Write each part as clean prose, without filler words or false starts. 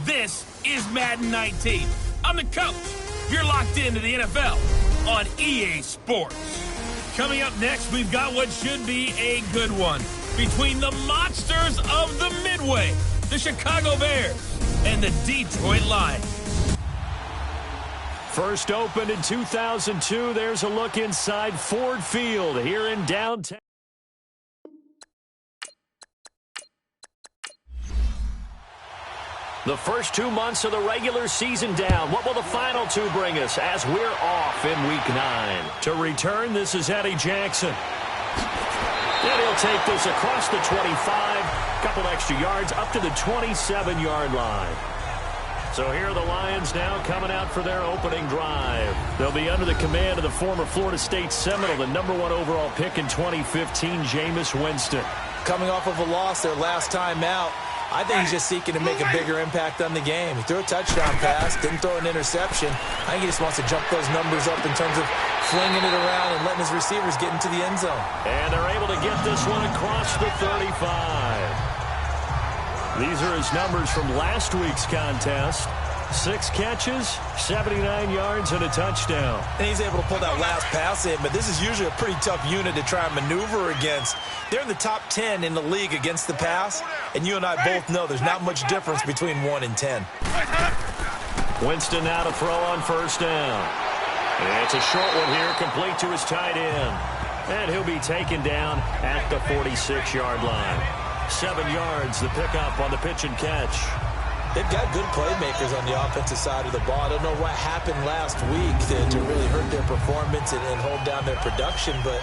This is Madden 19. I'm the coach. You're locked into the NFL on EA Sports. Coming up next, we've got what should be a good one between the monsters of the Midway, the Chicago Bears, and the Detroit Lions. First opened in 2002, there's a look inside Ford Field here in downtown. The first 2 months of the regular season down. What will the final two bring us as we're off in Week 9? To return, this is Eddie Jackson. And he'll take this across the 25, couple extra yards, up to the 27-yard line. So here are the Lions now coming out for their opening drive. They'll be under the command of the former Florida State Seminole, the #1 overall pick in 2015, Jameis Winston. Coming off of a loss their last time out, I think he's just seeking to make a bigger impact on the game. He threw a touchdown pass, didn't throw an interception. I think he just wants to jump those numbers up in terms of flinging it around and letting his receivers get into the end zone. And they're able to get this one across the 35. These are his numbers from last week's contest. 6 catches, 79 yards, and a touchdown. And he's able to pull that last pass in, but this is usually a pretty tough unit to try and maneuver against. They're in the top 10 in the league against the pass, and you and I both know there's not much difference between 1 and 10. Winston now to throw on first down. And it's a short one here, complete to his tight end. And he'll be taken down at the 46-yard line. 7 yards, the pickup on the pitch and catch. They've got good playmakers on the offensive side of the ball. I don't know what happened last week to really hurt their performance and hold down their production, but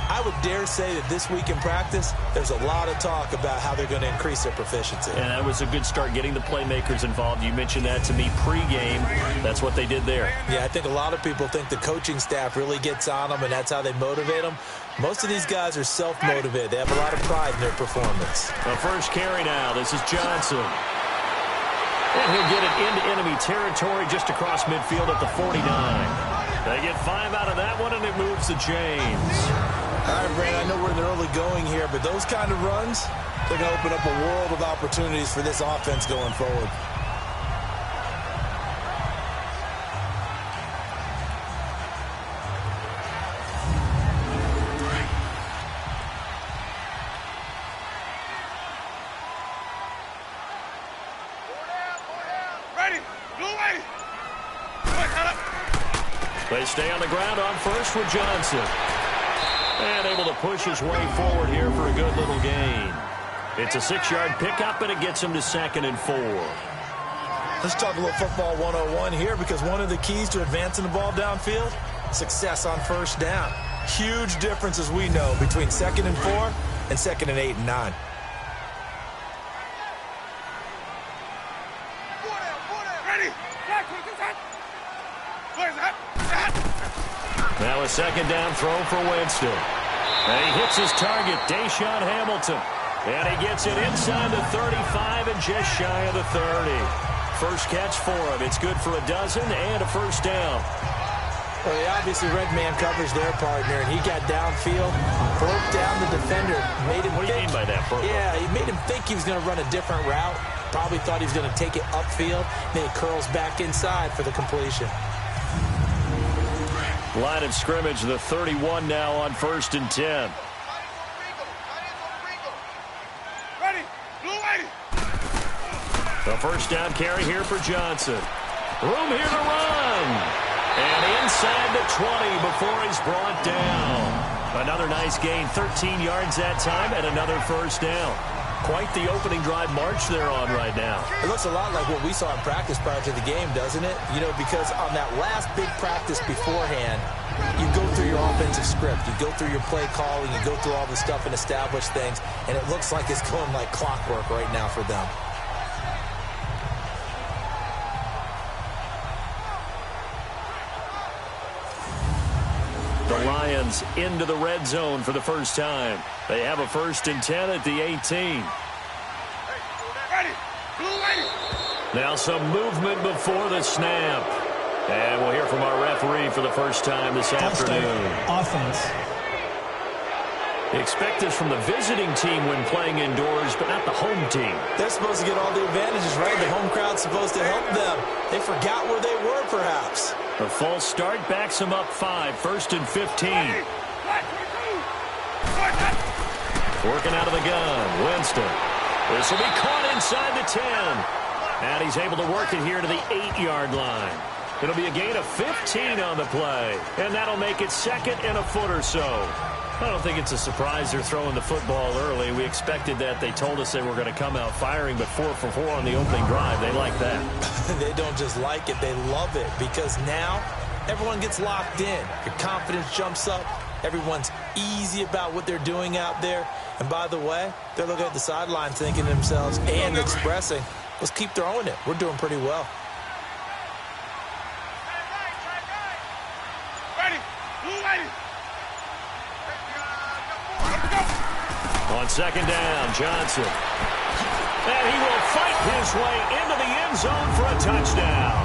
I would dare say that this week in practice, there's a lot of talk about how they're going to increase their proficiency. And that was a good start getting the playmakers involved. You mentioned that to me pregame. That's what they did there. Yeah, I think a lot of people think the coaching staff really gets on them, and that's how they motivate them. Most of these guys are self-motivated. They have a lot of pride in their performance. The first carry now. This is Johnson. And he'll get it into enemy territory just across midfield at the 49. They get 5 out of that one, and it moves to James. All right, Brandon, I know we're in the early going here, but those kind of runs, they're going to open up a world of opportunities for this offense going forward. They stay on the ground on first with Johnson. And able to push his way forward here for a good little gain. It's a 6-yard pickup, and it gets him to 2nd and 4. Let's talk a little football 101 here, because one of the keys to advancing the ball downfield, success on first down. Huge difference, as we know, between 2nd and 4 and 2nd and 8 and 9. Now a 2nd down throw for Winston. And he hits his target, Deshaun Hamilton. And he gets it inside the 35 and just shy of the 30. First catch for him. It's good for a dozen and a first down. Well, he obviously read man coverage their partner, and he got downfield, broke down the defender, made him What do you mean by that, Burke? Yeah, he made him think he was going to run a different route. Probably thought he was going to take it upfield. Then he curls back inside for the completion. Line of scrimmage, the 31 now on 1st and 10. The first down carry here for Johnson. Room here to run. And inside the 20 before he's brought down. Another nice gain, 13 yards that time, and another first down. Quite the opening drive march they're on right now. It looks a lot like what we saw in practice prior to the game, doesn't it? You know, because on that last big practice beforehand, you go through your offensive script. You go through your play calling. You go through all the stuff and establish things. And it looks like it's going like clockwork right now for them. The Lions into the red zone for the first time. They have a 1st and 10 at the 18. Now some movement before the snap. And we'll hear from our referee for the first time this afternoon. Offense. Expect this from the visiting team when playing indoors, but not the home team. They're supposed to get all the advantages, right? The home crowd's supposed to help them. They forgot where they were, perhaps. A false start backs them up 5, 1st and 15. Working out of the gun, Winston. This will be caught inside the 10. And he's able to work it here to the 8-yard line. It'll be a gain of 15 on the play. And that'll make it 2nd and a foot or so. I don't think it's a surprise they're throwing the football early. We expected that. They told us they were going to come out firing, but 4 for 4 on the opening drive. They like that. They don't just like it. They love it because now everyone gets locked in. Your confidence jumps up. Everyone's easy about what they're doing out there. And by the way, they're looking at the sideline thinking to themselves and expressing, let's keep throwing it. We're doing pretty well. On 2nd down, Johnson. And he will fight his way into the end zone for a touchdown.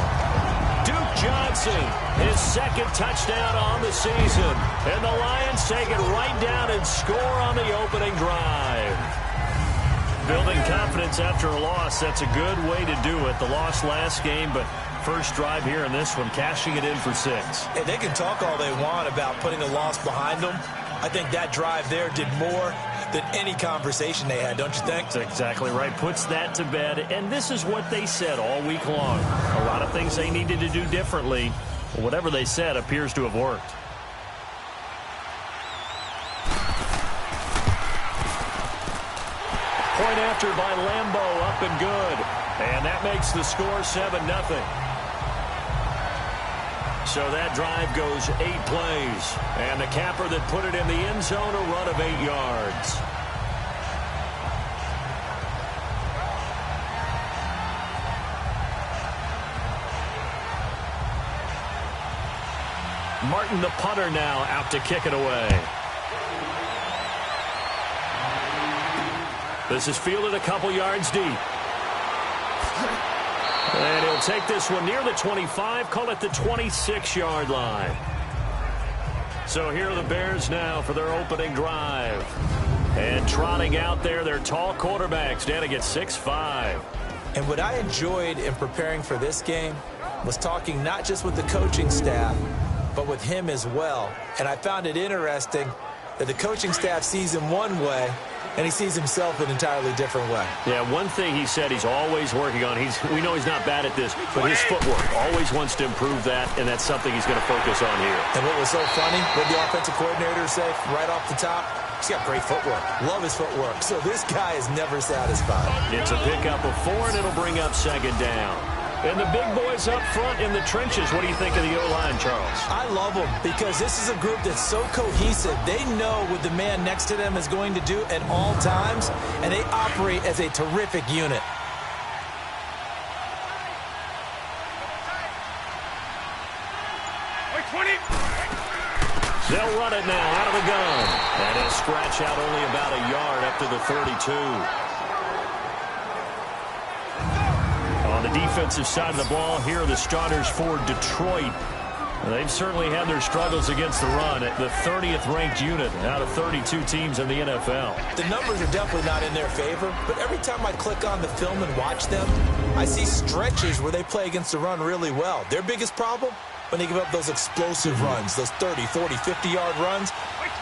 Duke Johnson, his 2nd touchdown on the season. And the Lions take it right down and score on the opening drive. Building confidence after a loss, that's a good way to do it. The loss last game, but first drive here in this one, cashing it in for 6. Hey, they can talk all they want about putting a loss behind them. I think that drive there did more than any conversation they had, don't you think? That's exactly right. Puts that to bed. And this is what they said all week long. A lot of things they needed to do differently. Whatever they said appears to have worked. Point after by Lambeau, up and good. And that makes the score 7-0. So that drive goes 8 plays. And the capper that put it in the end zone, a run of 8 yards. Martin, the punter, now out to kick it away. This is fielded a couple yards deep. And he'll take this one near the 25, call it the 26-yard line. So here are the Bears now for their opening drive. And trotting out there, their tall quarterbacks, standing at 6'5". And what I enjoyed in preparing for this game was talking not just with the coaching staff, but with him as well. And I found it interesting that the coaching staff sees him one way, and he sees himself an entirely different way. Yeah, one thing he said he's always working on, we know he's not bad at this, but his footwork, always wants to improve that, and that's something he's going to focus on here. And what was so funny, what the offensive coordinator say right off the top, he's got great footwork. Love his footwork. So this guy is never satisfied. It's a pickup of 4, and it'll bring up 2nd down. And the big boys up front in the trenches. What do you think of the O-line, Charles? I love them because this is a group that's so cohesive. They know what the man next to them is going to do at all times, and they operate as a terrific unit. They'll run it now out of the gun. And he'll scratch out only about a yard up to the 32. On the defensive side of the ball, here are the starters for Detroit. They've certainly had their struggles against the run at the 30th ranked unit out of 32 teams in the NFL. The numbers are definitely not in their favor, but every time I click on the film and watch them, I see stretches where they play against the run really well. Their biggest problem? When they give up those explosive runs, those 30, 40, 50-yard runs,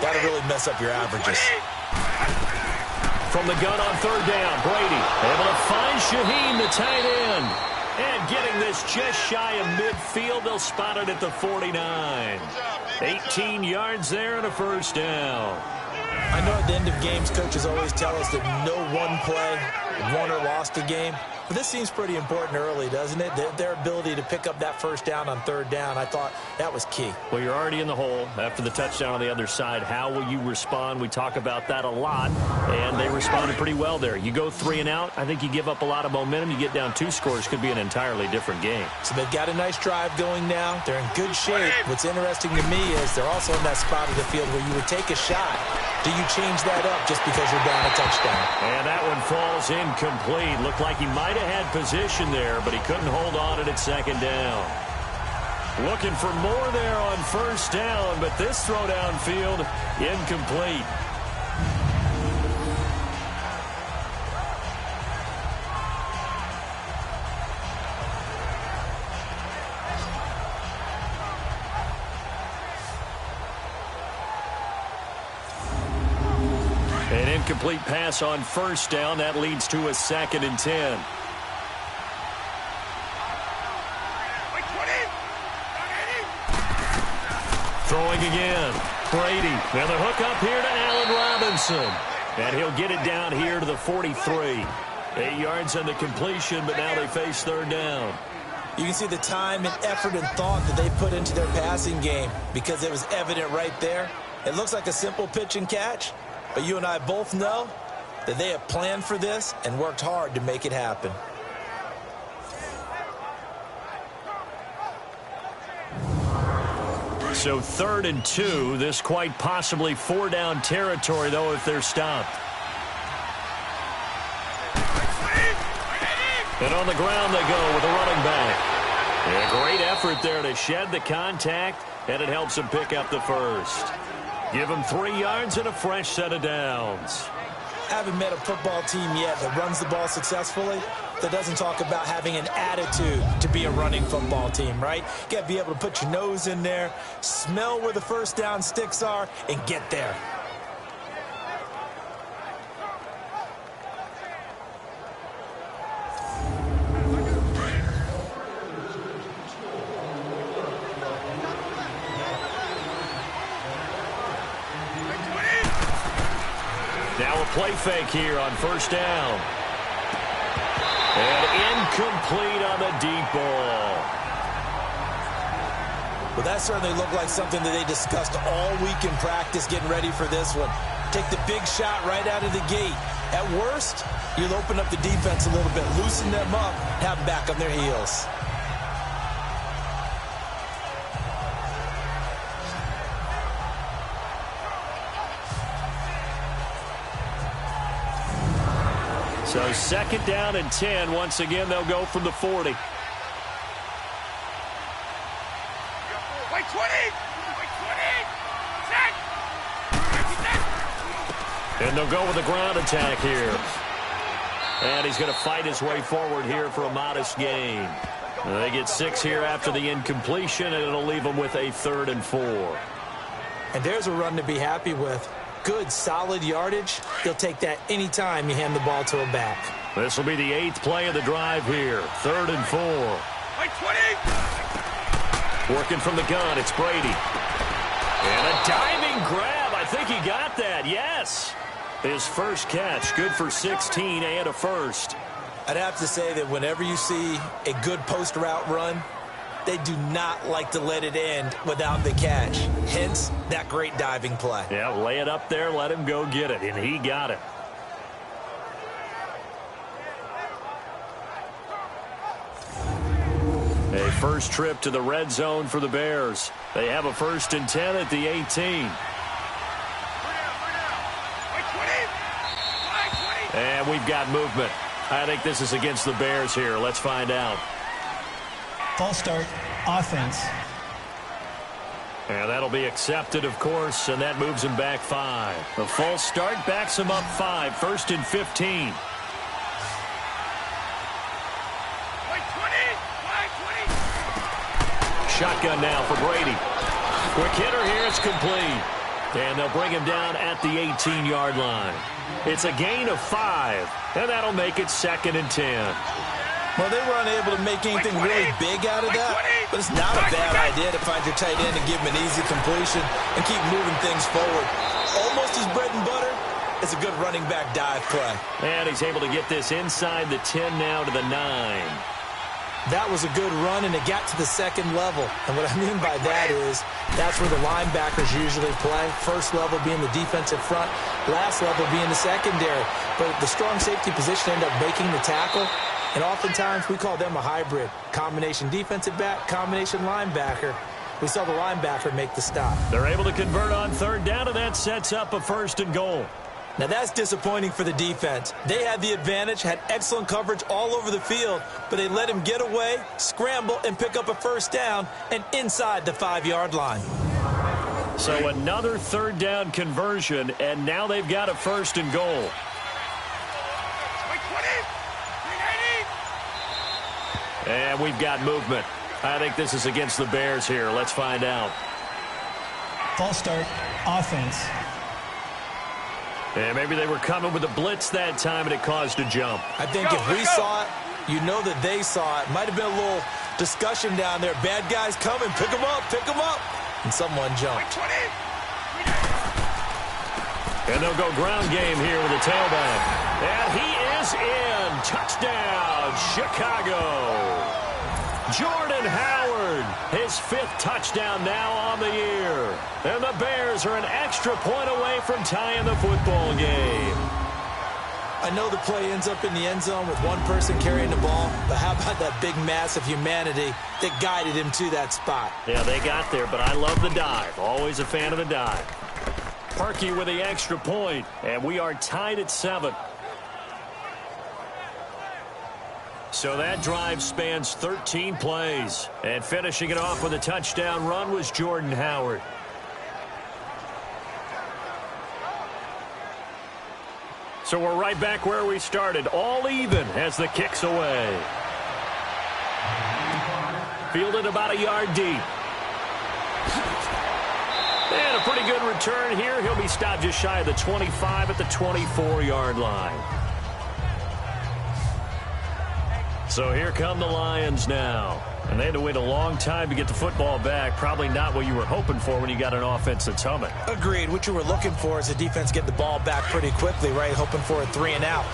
that'll really mess up your averages. From the gun on 3rd down, Brady able to find Shaheen, the tight end. And getting this just shy of midfield, they'll spot it at the 49. 18 yards there and a 1st down. I know at the end of games, coaches always tell us that no one play won or lost a game. But this seems pretty important early, doesn't it? Their ability to pick up that 1st down on 3rd down, I thought that was key. Well, you're already in the hole after the touchdown on the other side. How will you respond? We talk about that a lot, and they responded pretty well there. You go 3 and out, I think you give up a lot of momentum. You get down 2 scores, could be an entirely different game. So they've got a nice drive going now. They're in good shape. What's interesting to me is they're also in that spot of the field where you would take a shot. Do you change that up just because you're down a touchdown? And that one falls incomplete. Looked like he might have had position there, but he couldn't hold on it at 2nd down. Looking for more there on 1st down, but this throw downfield incomplete. incomplete pass on first down. That leads to a 2nd and 10. Throwing again. Brady. And the hook up here to Allen Robinson. And he'll get it down here to the 43. 8 yards on the completion, but now they face 3rd down. You can see the time and effort and thought that they put into their passing game because it was evident right there. It looks like a simple pitch and catch, but you and I both know that they have planned for this and worked hard to make it happen. So 3rd and 2. This quite possibly 4-down territory, though, if they're stopped. And on the ground they go with a running back. A great effort there to shed the contact, and it helps him pick up the first. Give him 3 yards and a fresh set of downs. I haven't met a football team yet that runs the ball successfully that doesn't talk about having an attitude to be a running football team, right? You got to be able to put your nose in there, smell where the first down sticks are, and get there. Now a play fake here on first down. And incomplete on the deep ball. Well, that certainly looked like something that they discussed all week in practice getting ready for this one. Take the big shot right out of the gate. At worst, you'll open up the defense a little bit, loosen them up, have them back on their heels. So 2nd down and 10. Once again, they'll go from the 40. And they'll go with a ground attack here. And he's going to fight his way forward here for a modest gain. They get 6 here after the incompletion, and it'll leave them with a 3rd and 4. And there's a run to be happy with. Good, solid yardage. He'll take that anytime you hand the ball to him back. This will be the 8th play of the drive here. 3rd and 4. Working from the gun, it's Brady. And a diving grab. I think he got that, yes. His first catch, good for 16 and a first. I'd have to say that whenever you see a good post route run, they do not like to let it end without the catch. Hence, that great diving play. Yeah, lay it up there, let him go get it, and he got it. A first trip to the red zone for the Bears. They have a 1st and 10 at the 18. And we've got movement. I think this is against the Bears here. Let's find out. False start, offense. And that'll be accepted, of course, and that moves him back 5. The false start backs him up 5. 1st and 15. Shotgun now for Brady. Quick hitter here, it's complete. And they'll bring him down at the 18-yard line. It's a gain of 5, and that'll make it 2nd and 10. Well, they were unable to make anything really big out of that, but it's not a bad idea to find your tight end and give him an easy completion and keep moving things forward. Almost his bread and butter. It's a good running back dive play. And he's able to get this inside the 10 now to the 9. That was a good run, and it got to the 2nd level. And what I mean by that is that's where the linebackers usually play. First level being the defensive front, last level being the secondary. But the strong safety position ended up making the tackle. And oftentimes we call them a hybrid. Combination defensive back, combination linebacker. We saw the linebacker make the stop. They're able to convert on 3rd down, and that sets up a 1st and goal. Now that's disappointing for the defense. They had the advantage, had excellent coverage all over the field, but they let him get away, scramble, and pick up a 1st down and inside the 5-yard line. So another 3rd down conversion, and now they've got a 1st and goal. And we've got movement. I think this is against the Bears here. Let's find out. False start, offense. And maybe they were coming with a blitz that time, and it caused a jump. I think if we saw it, you know that they saw it. Might have been a little discussion down there. Bad guys coming. Pick them up. Pick them up. And someone jumped. And they'll go ground game here with a tailback. And he is in. Touchdown, Chicago. Jordan Howard, his 5th touchdown now on the year. And the Bears are an extra point away from tying the football game. I know the play ends up in the end zone with one person carrying the ball, but how about that big mass of humanity that guided him to that spot? Yeah, they got there, but I love the dive. Always a fan of the dive. Parkey with the extra point, and we are tied at 7. So that drive spans 13 plays, and finishing it off with a touchdown run was Jordan Howard. So we're right back where we started, all even as the kick's away. Fielded about a yard deep. And a pretty good return here. He'll be stopped just shy of the 25 at the 24-yard line. So here come the Lions now. And they had to wait a long time to get the football back. Probably not what you were hoping for when you got an offense that's humming. Agreed. What you were looking for is the defense get the ball back pretty quickly, right? Hoping for a 3-and-out.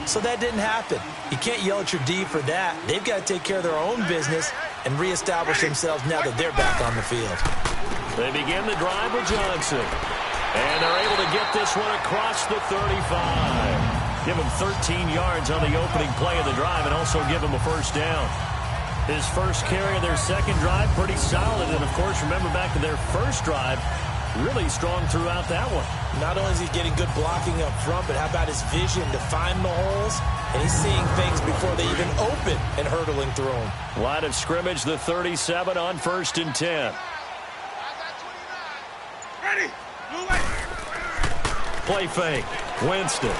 So that didn't happen. You can't yell at your D for that. They've got to take care of their own business and reestablish themselves now that they're back on the field. They begin the drive with Johnson. And they're able to get this one across the 35. Give him 13 yards on the opening play of the drive and also give him a first down. His first carry of their second drive, pretty solid. And, of course, remember back to their first drive, really strong throughout that one. Not only is he getting good blocking up front, but how about his vision to find the holes? And he's seeing things before they even open and hurdling through them. Line of scrimmage, the 37 on 1st and 10. Ready. Play fake. Winston.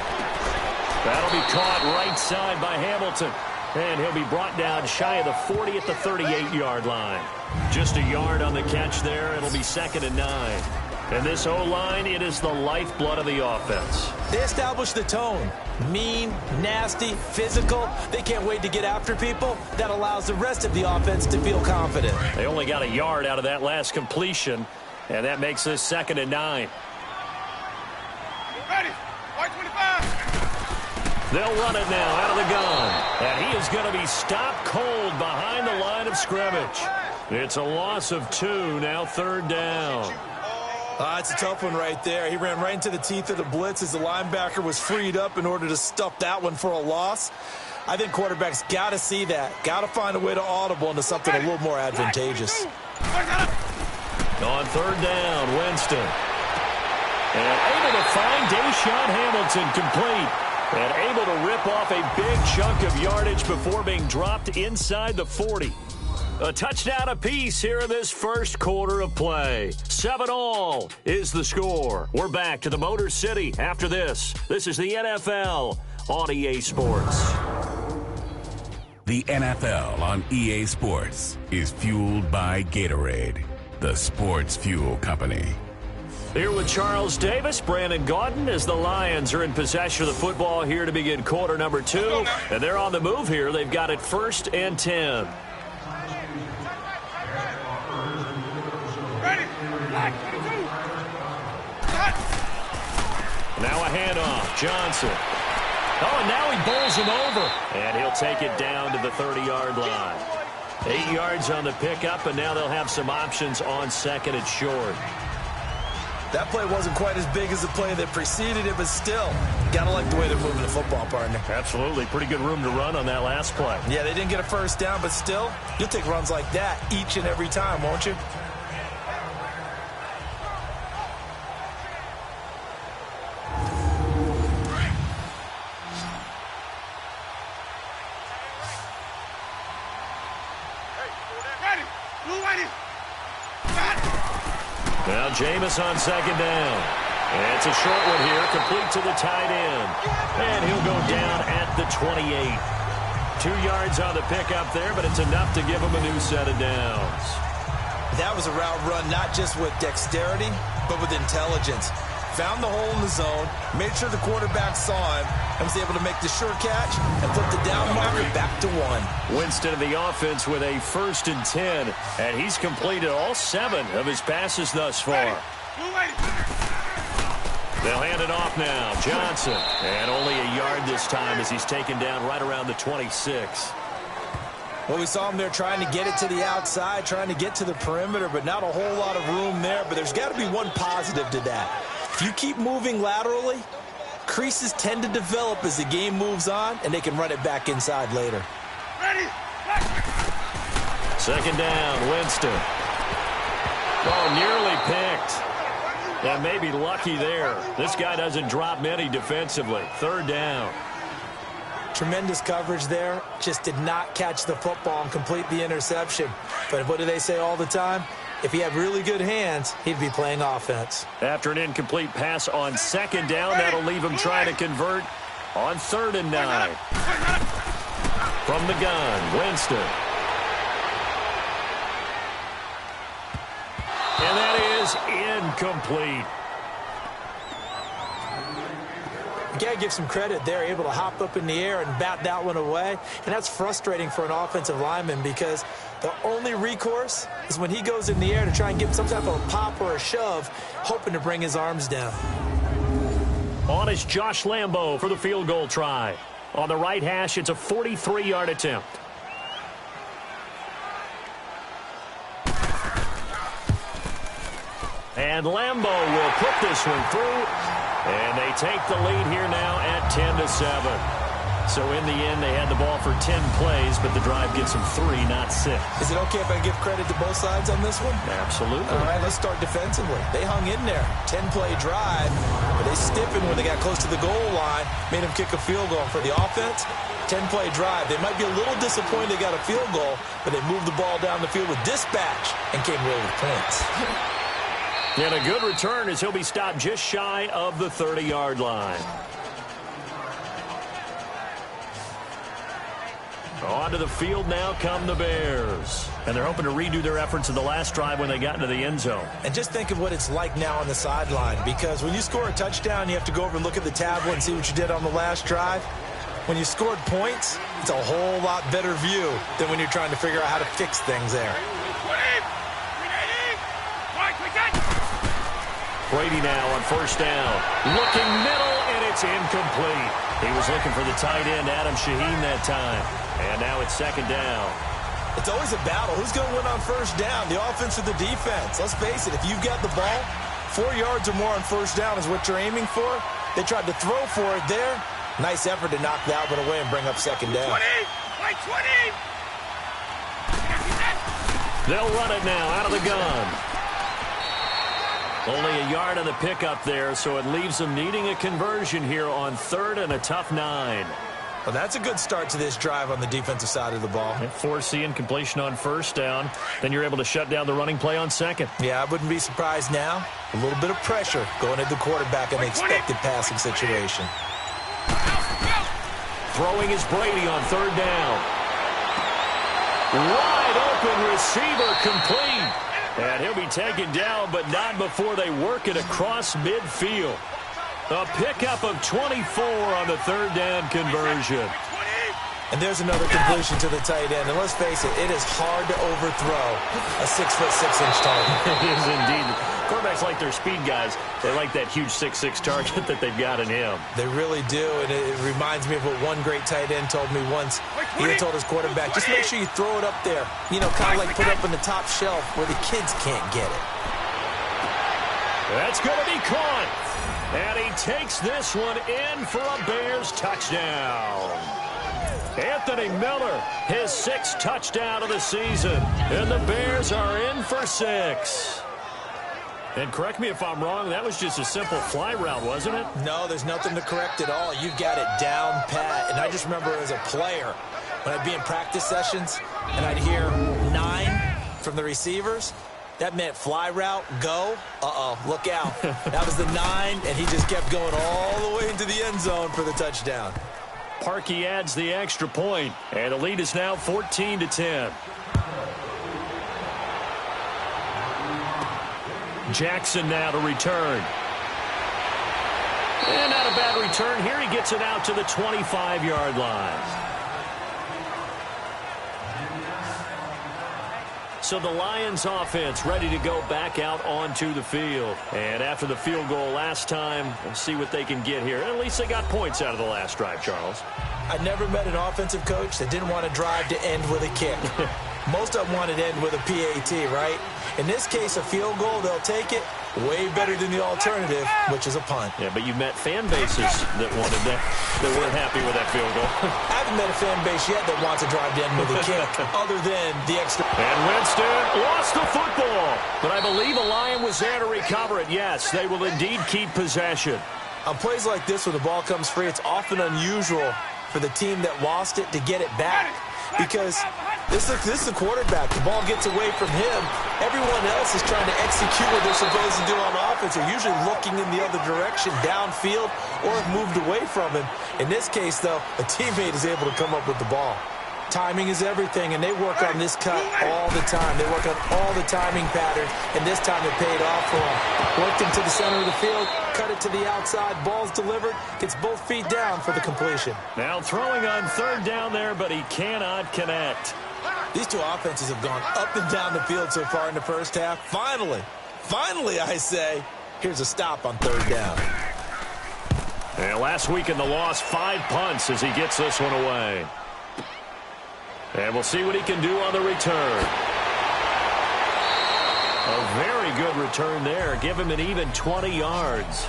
That'll be caught right side by Hamilton. And he'll be brought down shy of the 40 at the 38-yard line. Just a yard on the catch there. It'll be 2nd and 9. And this O-line, it is the lifeblood of the offense. They establish the tone. Mean, nasty, physical. They can't wait to get after people. That allows the rest of the offense to feel confident. They only got a yard out of that last completion, and that makes this 2nd and 9. Ready. White 25. They'll run it now out of the gun. And he is going to be stopped cold behind the line of scrimmage. It's a loss of 2, now 3rd down. It's a tough one right there. He ran right into the teeth of the blitz as the linebacker was freed up in order to stuff that one for a loss. I think quarterbacks got to see that. Got to find a way to audible into something a little more advantageous. On 3rd down, Winston. And able to find Deshaun Hamilton complete. And able to rip off a big chunk of yardage before being dropped inside the 40. A touchdown apiece here in this first quarter of play. 7-all is the score. We're back to the Motor City after this. This is the NFL on EA Sports. The NFL on EA Sports is fueled by Gatorade, the sports fuel company. Here with Charles Davis, Brandon Gaudin, as the Lions are in possession of the football here to begin quarter number 2. And they're on the move here. They've got it 1st and 10. Ready. Now a handoff. Johnson. Oh, and now he bowls him over. And he'll take it down to the 30-yard line. 8 yards on the pickup, and now they'll have some options on 2nd and short. That play wasn't quite as big as the play that preceded it, but still, got to like the way they're moving the football, partner. Absolutely. Pretty good room to run on that last play. Yeah, they didn't get a first down, but still, you'll take runs like that each and every time, won't you? Now Jameis on 2nd down. And it's a short one here, complete to the tight end. And he'll go down at the 28. 2 yards on the pickup there, but it's enough to give him a new set of downs. That was a route run not just with dexterity, but with intelligence. found the hole in the zone, made sure the quarterback saw him, and was able to make the sure catch and flip the down marker back to 1. Winston of the offense with a 1st and 10, and he's completed all 7 of his passes thus far. They'll hand it off now. Johnson. And only a yard this time as he's taken down right around the 26. Well, we saw him there trying to get it to the outside, trying to get to the perimeter, but not a whole lot of room there. But there's got to be one positive to that. If you keep moving laterally, creases tend to develop as the game moves on, and they can run it back inside later. Second down, Winston. Oh, nearly picked. And maybe lucky there. This guy doesn't drop many defensively. 3rd down. Tremendous coverage there. Just did not catch the football and complete the interception. But what do they say all the time? If he had really good hands, he'd be playing offense. After an incomplete pass on 2nd down, that'll leave him trying to convert on 3rd and 9. From the gun, Winston. And that is incomplete. You got to give some credit. They're able to hop up in the air and bat that one away. And that's frustrating for an offensive lineman because the only recourse is when he goes in the air to try and give some type of a pop or a shove, hoping to bring his arms down. On is Josh Lambo for the field goal try. On the right hash, it's a 43-yard attempt. And Lambo will put this one through. And they take the lead here now at 10-7. So in the end, they had the ball for 10 plays, but the drive gets them 3, not 6. Is it okay if I give credit to both sides on this one? Absolutely. All right, let's start defensively. They hung in there. 10-play drive, but they stiffened when they got close to the goal line, made them kick a field goal. For the offense, 10-play drive. They might be a little disappointed they got a field goal, but they moved the ball down the field with dispatch and came away with points. And a good return as he'll be stopped just shy of the 30-yard line. Onto the field now come the Bears. And they're hoping to redo their efforts in the last drive when they got into the end zone. And just think of what it's like now on the sideline, because when you score a touchdown, you have to go over and look at the tablet and see what you did on the last drive. When you scored points, it's a whole lot better view than when you're trying to figure out how to fix things there. Brady now on 1st down. Looking middle, and it's incomplete. He was looking for the tight end, Adam Shaheen, that time. And now it's 2nd down. It's always a battle. Who's going to win on 1st down, the offense or the defense? Let's face it, if you've got the ball, 4 yards or more on 1st down is what you're aiming for. They tried to throw for it there. Nice effort to knock that one away and bring up 2nd down. 20! They'll run it now out of the gun. Only a yard on the pickup there, so it leaves them needing a conversion here on 3rd and a tough 9. Well, that's a good start to this drive on the defensive side of the ball. Force the incompletion on 1st down. Then you're able to shut down the running play on 2nd. Yeah, I wouldn't be surprised now. A little bit of pressure going at the quarterback in the expected passing situation. Throwing is Brady on 3rd down. Wide open receiver complete. And he'll be taken down, but not before they work it across midfield. A pickup of 24 on the 3rd down conversion. And there's another completion to the tight end. And let's face it, it is hard to overthrow a 6'6" target. It is indeed. Quarterbacks like their speed guys. They like that huge 6'6" target that they've got in him. They really do, and it reminds me of what one great tight end told me once. He had told his quarterback, just make sure you throw it up there. You know, kind of like put it up in the top shelf where the kids can't get it. That's going to be caught. And he takes this one in for a Bears touchdown. Anthony Miller, his 6th touchdown of the season. And the Bears are in for 6. And correct me if I'm wrong, that was just a simple fly route, wasn't it? No, there's nothing to correct at all. You've got it down pat. And I just remember as a player, when I'd be in practice sessions and I'd hear 9 from the receivers, that meant fly route, go. Uh-oh, look out. That was the 9, and he just kept going all the way into the end zone for the touchdown. Parkey adds the extra point, and the lead is now 14-10. Jackson now to return. And not a bad return here. He gets it out to the 25-yard line. So the Lions offense ready to go back out onto the field. And after the field goal last time, we'll see what they can get here. At least they got points out of the last drive, Charles. I never met an offensive coach that didn't want to drive to end with a kick. Most of them wanted to end with a PAT, right? In this case, a field goal, they'll take it. Way better than the alternative, which is a punt. Yeah, but you've met fan bases that wanted that weren't happy with that field goal. I haven't met a fan base yet that wants to drive to end with a kick, other than the extra. And Winston lost the football. But I believe a Lion was there to recover it. Yes, they will indeed keep possession. On plays like this where the ball comes free, it's often unusual for the team that lost it to get it back. Because this is the quarterback. The ball gets away from him. Everyone else is trying to execute what they're supposed to do on offense. They're usually looking in the other direction, downfield, or have moved away from him. In this case, though, a teammate is able to come up with the ball. Timing is everything, and they work on this cut all the time. They work on all the timing patterns, and this time it paid off for them. Worked him to the center of the field, cut it to the outside, ball's delivered, gets both feet down for the completion. Now throwing on third down there, but he cannot connect. These two offenses have gone up and down the field so far in the first half. Finally, I say, here's a stop on third down. And last week in the loss, 5 punts as he gets this one away. And we'll see what he can do on the return. A very good return there. Give him an even 20 yards.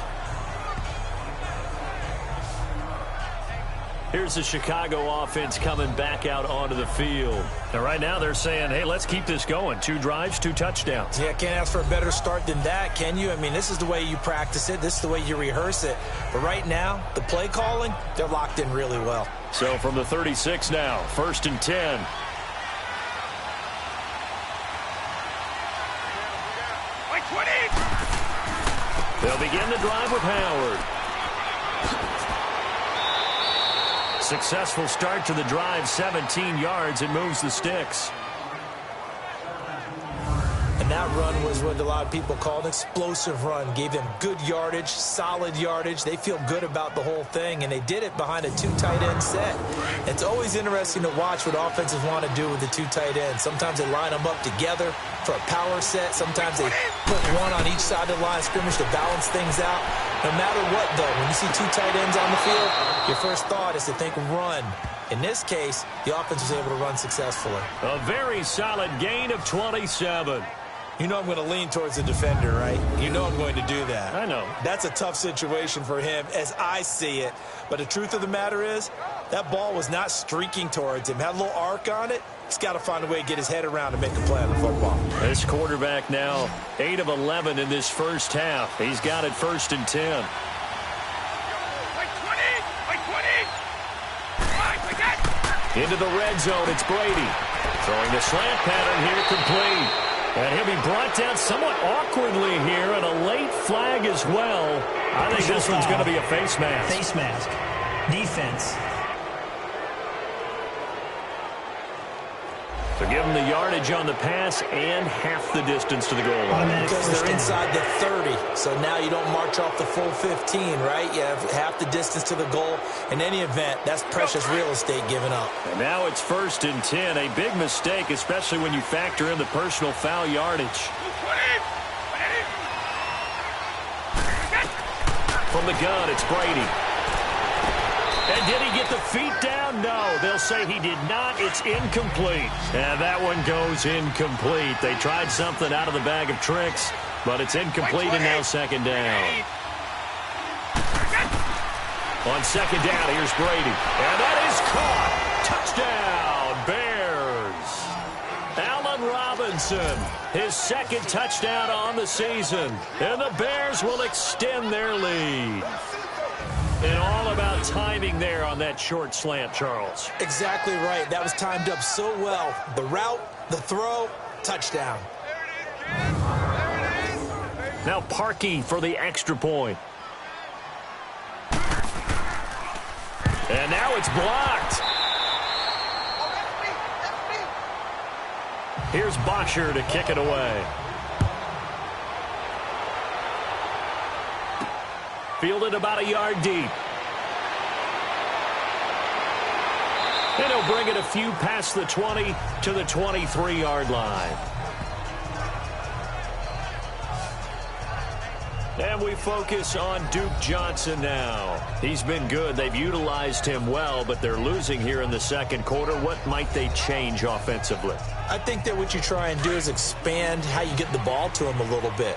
Here's the Chicago offense coming back out onto the field. And right now they're saying, hey, let's keep this going. 2 drives, 2 touchdowns. Yeah, can't ask for a better start than that, can you? I mean, this is the way you practice it. This is the way you rehearse it. But right now, the play calling, they're locked in really well. So from the 36 now, 1st and 10. They'll begin the drive with Howard. Successful start to the drive, 17 yards. It moves the sticks. And that run was what a lot of people call an explosive run. Gave them good yardage, solid yardage. They feel good about the whole thing, and they did it behind a 2 tight end set. It's always interesting to watch what offenses want to do with the 2 tight ends. Sometimes they line them up together for a power set. Sometimes they put one on each side of the line of scrimmage to balance things out. No matter what, though, when you see 2 tight ends on the field, your first thought is to think run. In this case, the offense was able to run successfully. A very solid gain of 27. You know I'm going to lean towards the defender, right? You know I'm going to do that. I know. That's a tough situation for him as I see it. But the truth of the matter is, that ball was not streaking towards him. Had a little arc on it. He's got to find a way to get his head around and make a play on the football. This quarterback now 8 of 11 in this first half. He's got it 1st and 10. Into the red zone, it's Brady. Throwing the slant pattern here, complete. And he'll be brought down somewhat awkwardly here, and a late flag as well. I think this one's going to be a face mask. Face mask. Defense. So give them the yardage on the pass and half the distance to the goal line. Because they're inside the 30, so now you don't march off the full 15, right? You have half the distance to the goal. In any event, that's precious real estate given up. And now it's 1st and 10. A big mistake, especially when you factor in the personal foul yardage. From the gun, it's Brady. And did he get the feet down? No, they'll say he did not. It's incomplete. And that one goes incomplete. They tried something out of the bag of tricks, but it's incomplete and now 2nd down. On 2nd down, here's Brady. And that is caught. Touchdown, Bears. Allen Robinson, his 2nd touchdown on the season. And the Bears will extend their lead. And all about timing there on that short slant, Charles. Exactly right. That was timed up so well. The route, the throw, touchdown. Now Parkey for the extra point. And now it's blocked. Here's Bosher to kick it away. Fielded about a yard deep. And he'll bring it a few past the 20 to the 23-yard line. And we focus on Duke Johnson now. He's been good. They've utilized him well, but they're losing here in the second quarter. What might they change offensively? I think that what you try and do is expand how you get the ball to him a little bit.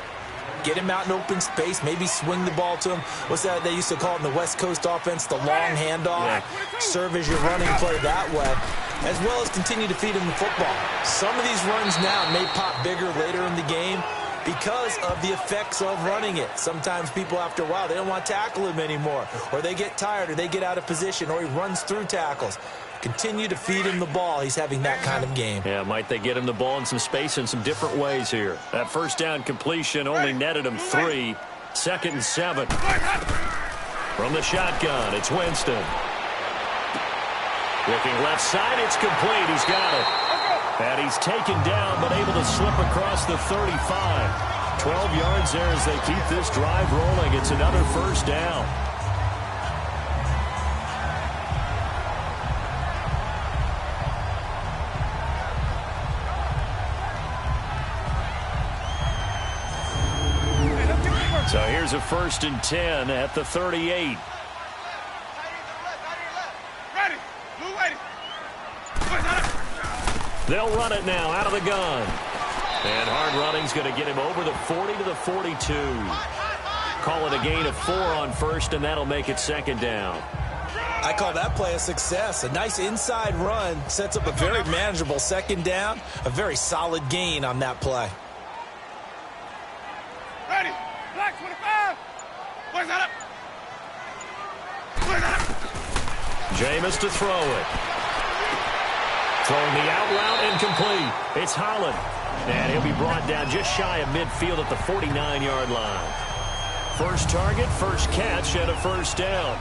Get him out in open space, maybe swing the ball to him. What's that they used to call it in the West Coast offense, the long handoff? Yeah. Serve as your running play that way, as well as continue to feed him the football. Some of these runs now may pop bigger later in the game because of the effects of running it. Sometimes people, after a while, they don't want to tackle him anymore, or they get tired, or they get out of position, or he runs through tackles. Continue to feed him the ball. He's having that kind of game. Yeah, might they get him the ball in some space in some different ways here. That first down completion only netted him 3. 2nd and 7. From the shotgun, it's Winston. Looking left side, it's complete. He's got it. And he's taken down, but able to slip across the 35. 12 yards there as they keep this drive rolling. It's another first down. So here's a 1st and 10 at the 38. They'll run it now out of the gun. And hard running's going to get him over the 40 to the 42. Call it a gain of 4 on 1st, and that'll make it 2nd down. I call that play a success. A nice inside run sets up a very manageable 2nd down. A very solid gain on that play. Ready. Black 25. Where's that up? Where's that up? Jameis to throw it. Throwing the out route incomplete. It's Holland. And he'll be brought down just shy of midfield at the 49-yard line. First target, first catch, and a first down.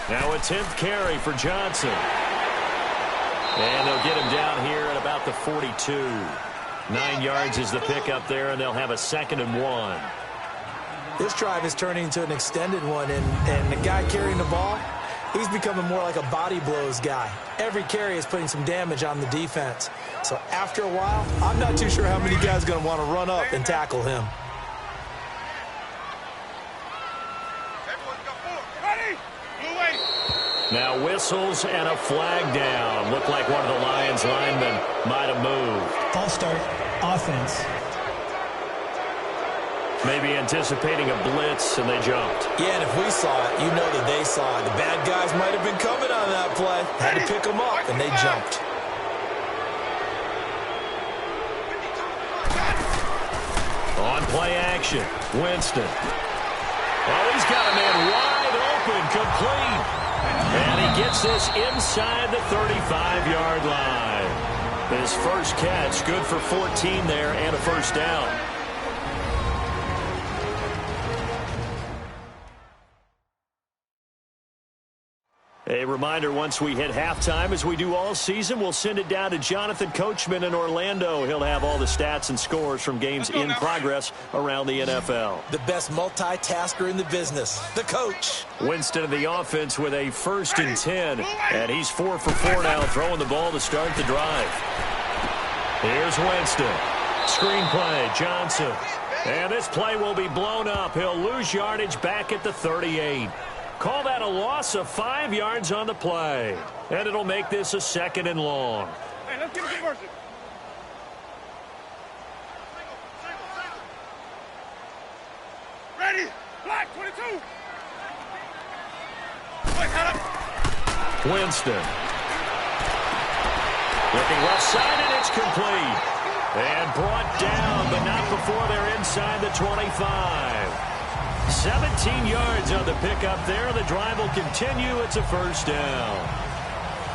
Now a 10th carry for Johnson. And they'll get him down here at about the 42. 9 yards is the pickup there, and they'll have a 2nd and 1. This drive is turning into an extended one, and the guy carrying the ball, he's becoming more like a body blows guy. Every carry is putting some damage on the defense. So after a while, I'm not too sure how many guys are going to want to run up and tackle him. Now whistles and a flag down. Looked like one of the Lions linemen might have moved. False start, offense. Maybe anticipating a blitz, and they jumped. Yeah, and if we saw it, you know that they saw it. The bad guys might have been coming on that play. Had to pick them up, and they jumped. On play action, Winston. Oh, he's got a man wide open, complete. And he gets this inside the 35-yard line. His first catch, good for 14 there and a first down. A reminder, once we hit halftime, as we do all season, we'll send it down to Jonathan Coachman in Orlando. He'll have all the stats and scores from games in progress around the NFL. The best multitasker in the business, the coach. Winston in the offense with a 1st and 10, and he's 4 for 4 now, throwing the ball to start the drive. Here's Winston. Screen play, Johnson. And this play will be blown up. He'll lose yardage back at the 38. Call that a loss of 5 yards on the play. And it'll make this a 2nd and long. Hey, let's get a conversion. Ready? Black 22. Winston. Looking left side, and it's complete. And brought down, but not before they're inside the 25. 17 yards on the pickup there. The drive will continue. It's a first down.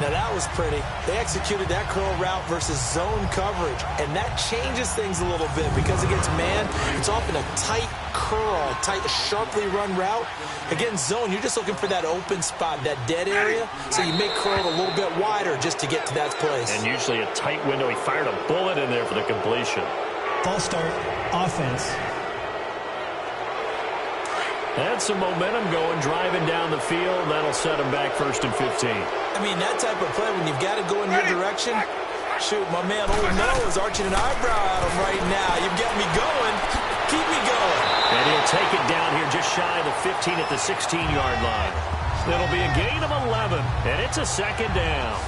Now that was pretty. They executed that curl route versus zone coverage, and that changes things a little bit because against man, it's often a tight curl, tight, sharply run route. Against zone, you're just looking for that open spot, that dead area, so you make curl a little bit wider just to get to that place. And usually a tight window. He fired a bullet in there for the completion. False start, offense. Had some momentum going, driving down the field. That'll set him back 1st and 15. I mean, that type of play, when you've got to go in your direction, shoot, my man Old Mo is arching an eyebrow at him right now. You've got me going. Keep me going. And he'll take it down here just shy of the 15 at the 16-yard line. It'll be a gain of 11, and it's a 2nd down.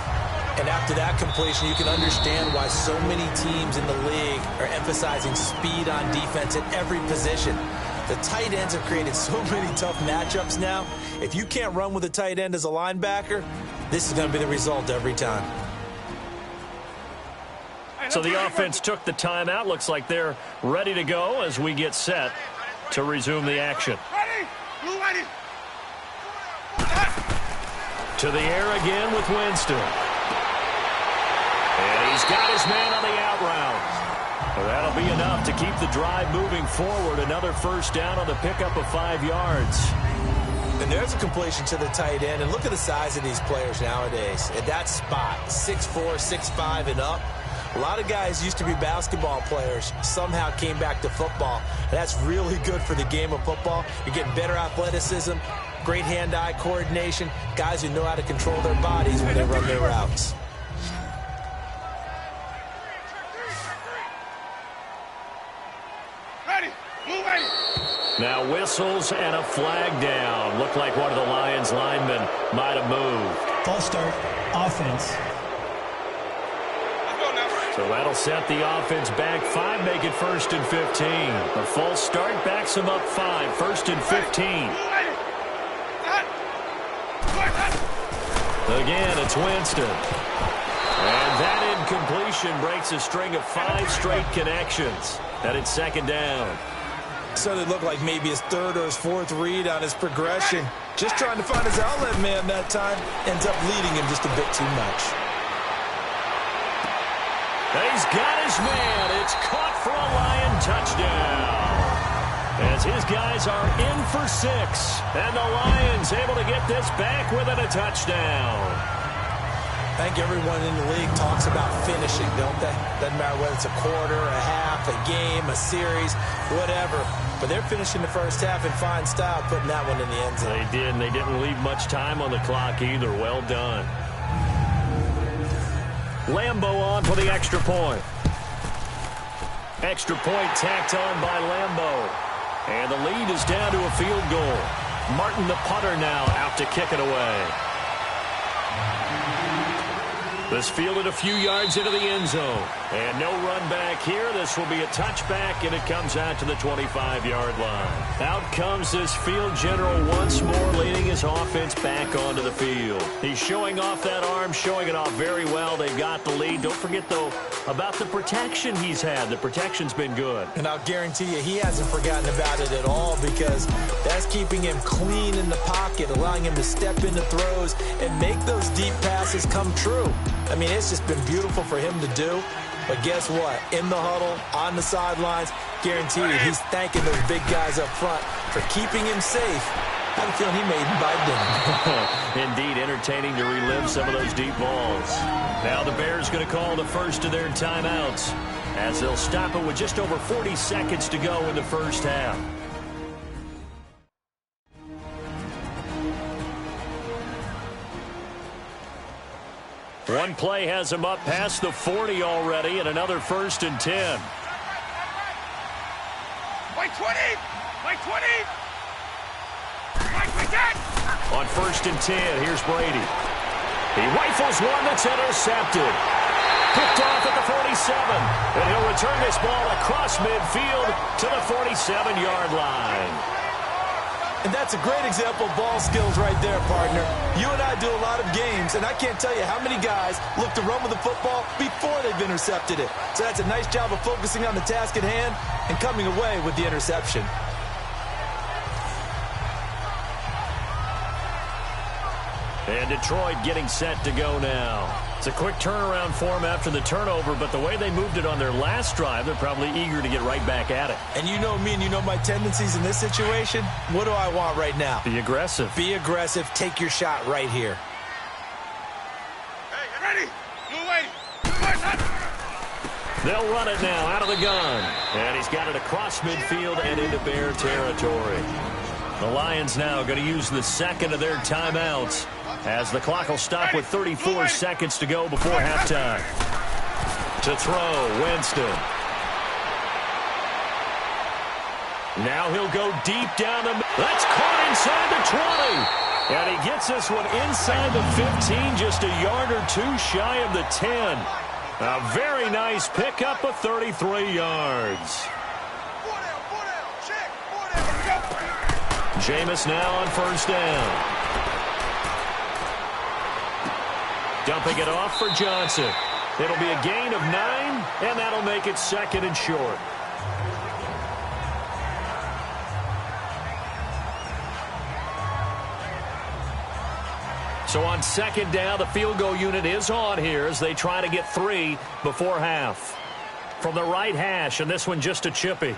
And after that completion, you can understand why so many teams in the league are emphasizing speed on defense at every position. The tight ends have created so many tough matchups now. If you can't run with a tight end as a linebacker, this is going to be the result every time. So the offense took the timeout. Looks like they're ready to go as we get set to resume the action. Ready? Blue ready. To the air again with Winston. And he's got his man on the out route. Well, that'll be enough to keep the drive moving forward. Another 1st down on the pickup of 5 yards. And there's a completion to the tight end. And look at the size of these players nowadays. At that spot, 6'4", 6'5", and up. A lot of guys used to be basketball players, somehow came back to football. That's really good for the game of football. You're getting better athleticism, great hand-eye coordination, guys who know how to control their bodies when they run their routes. Ready. Blue ready. Now whistles and a flag down. Looked like one of the Lions linemen might have moved. False start, offense. Let's go now. So that'll set the offense back 5, make it 1st and 15. A false start backs him up 5, 1st and 15. Blue ready. Set. Again, it's Winston. And that incompletion breaks a string of 5 straight connections. And it's 2nd down. So it looked like maybe his 3rd or his 4th read on his progression. Just trying to find his outlet man that time. Ends up leading him just a bit too much. He's got his man. It's caught for a Lion touchdown. As his guys are in for 6. And the Lions able to get this back within a touchdown. I think everyone in the league talks about finishing, don't they? Doesn't matter whether it's a quarter, a half, a game, a series, whatever. But they're finishing the first half in fine style, putting that one in the end zone. They did, and they didn't leave much time on the clock either. Well done. Lambo on for the extra point. Extra point tacked on by Lambo. And the lead is down to a field goal. Martin, the punter, now out to kick it away. This fielded a few yards into the end zone. And no run back here. This will be a touchback, and it comes out to the 25-yard line. Out comes this field general once more, leading his offense back onto the field. He's showing off that arm, showing it off very well. They've got the lead. Don't forget, though, about the protection he's had. The protection's been good. And I'll guarantee you he hasn't forgotten about it at all, because that's keeping him clean in the pocket, allowing him to step into throws and make those deep passes come true. I mean, it's just been beautiful for him to do. But guess what? In the huddle, on the sidelines, guaranteed he's thanking those big guys up front for keeping him safe. I have a feeling he made him by dinner. Indeed, entertaining to relive some of those deep balls. Now the Bears going to call the first of their timeouts as they'll stop it with just over 40 seconds to go in the first half. One play has him up past the 40 already, and another 1st and 10. White 20! White 20! White 10! On 1st and 10, here's Brady. He rifles one that's intercepted. Picked off at the 47. And he'll return this ball across midfield to the 47-yard line. And that's a great example of ball skills right there, partner. You and I do a lot of games, and I can't tell you how many guys look to run with the football before they've intercepted it. So that's a nice job of focusing on the task at hand and coming away with the interception. And Detroit getting set to go now. It's a quick turnaround for them after the turnover, but the way they moved it on their last drive, they're probably eager to get right back at it. And you know me and you know my tendencies in this situation. What do I want right now? Be aggressive. Be aggressive. Take your shot right here. Hey, you ready? Blue lady. They'll run it now out of the gun. And he's got it across midfield and into Bear territory. The Lions now going to use the second of their timeouts as the clock will stop with 34 seconds to go before halftime. To throw, Winston. Now he'll go deep down the middle. That's caught inside the 20. And he gets this one inside the 15, just a yard or two shy of the 10. A very nice pickup of 33 yards. Jameis now on first down. Dumping it off for Johnson. It'll be a gain of 9, and that'll make it second and short. So on second down, the field goal unit is on here as they try to get 3 before half. From the right hash, and this one just a chippy.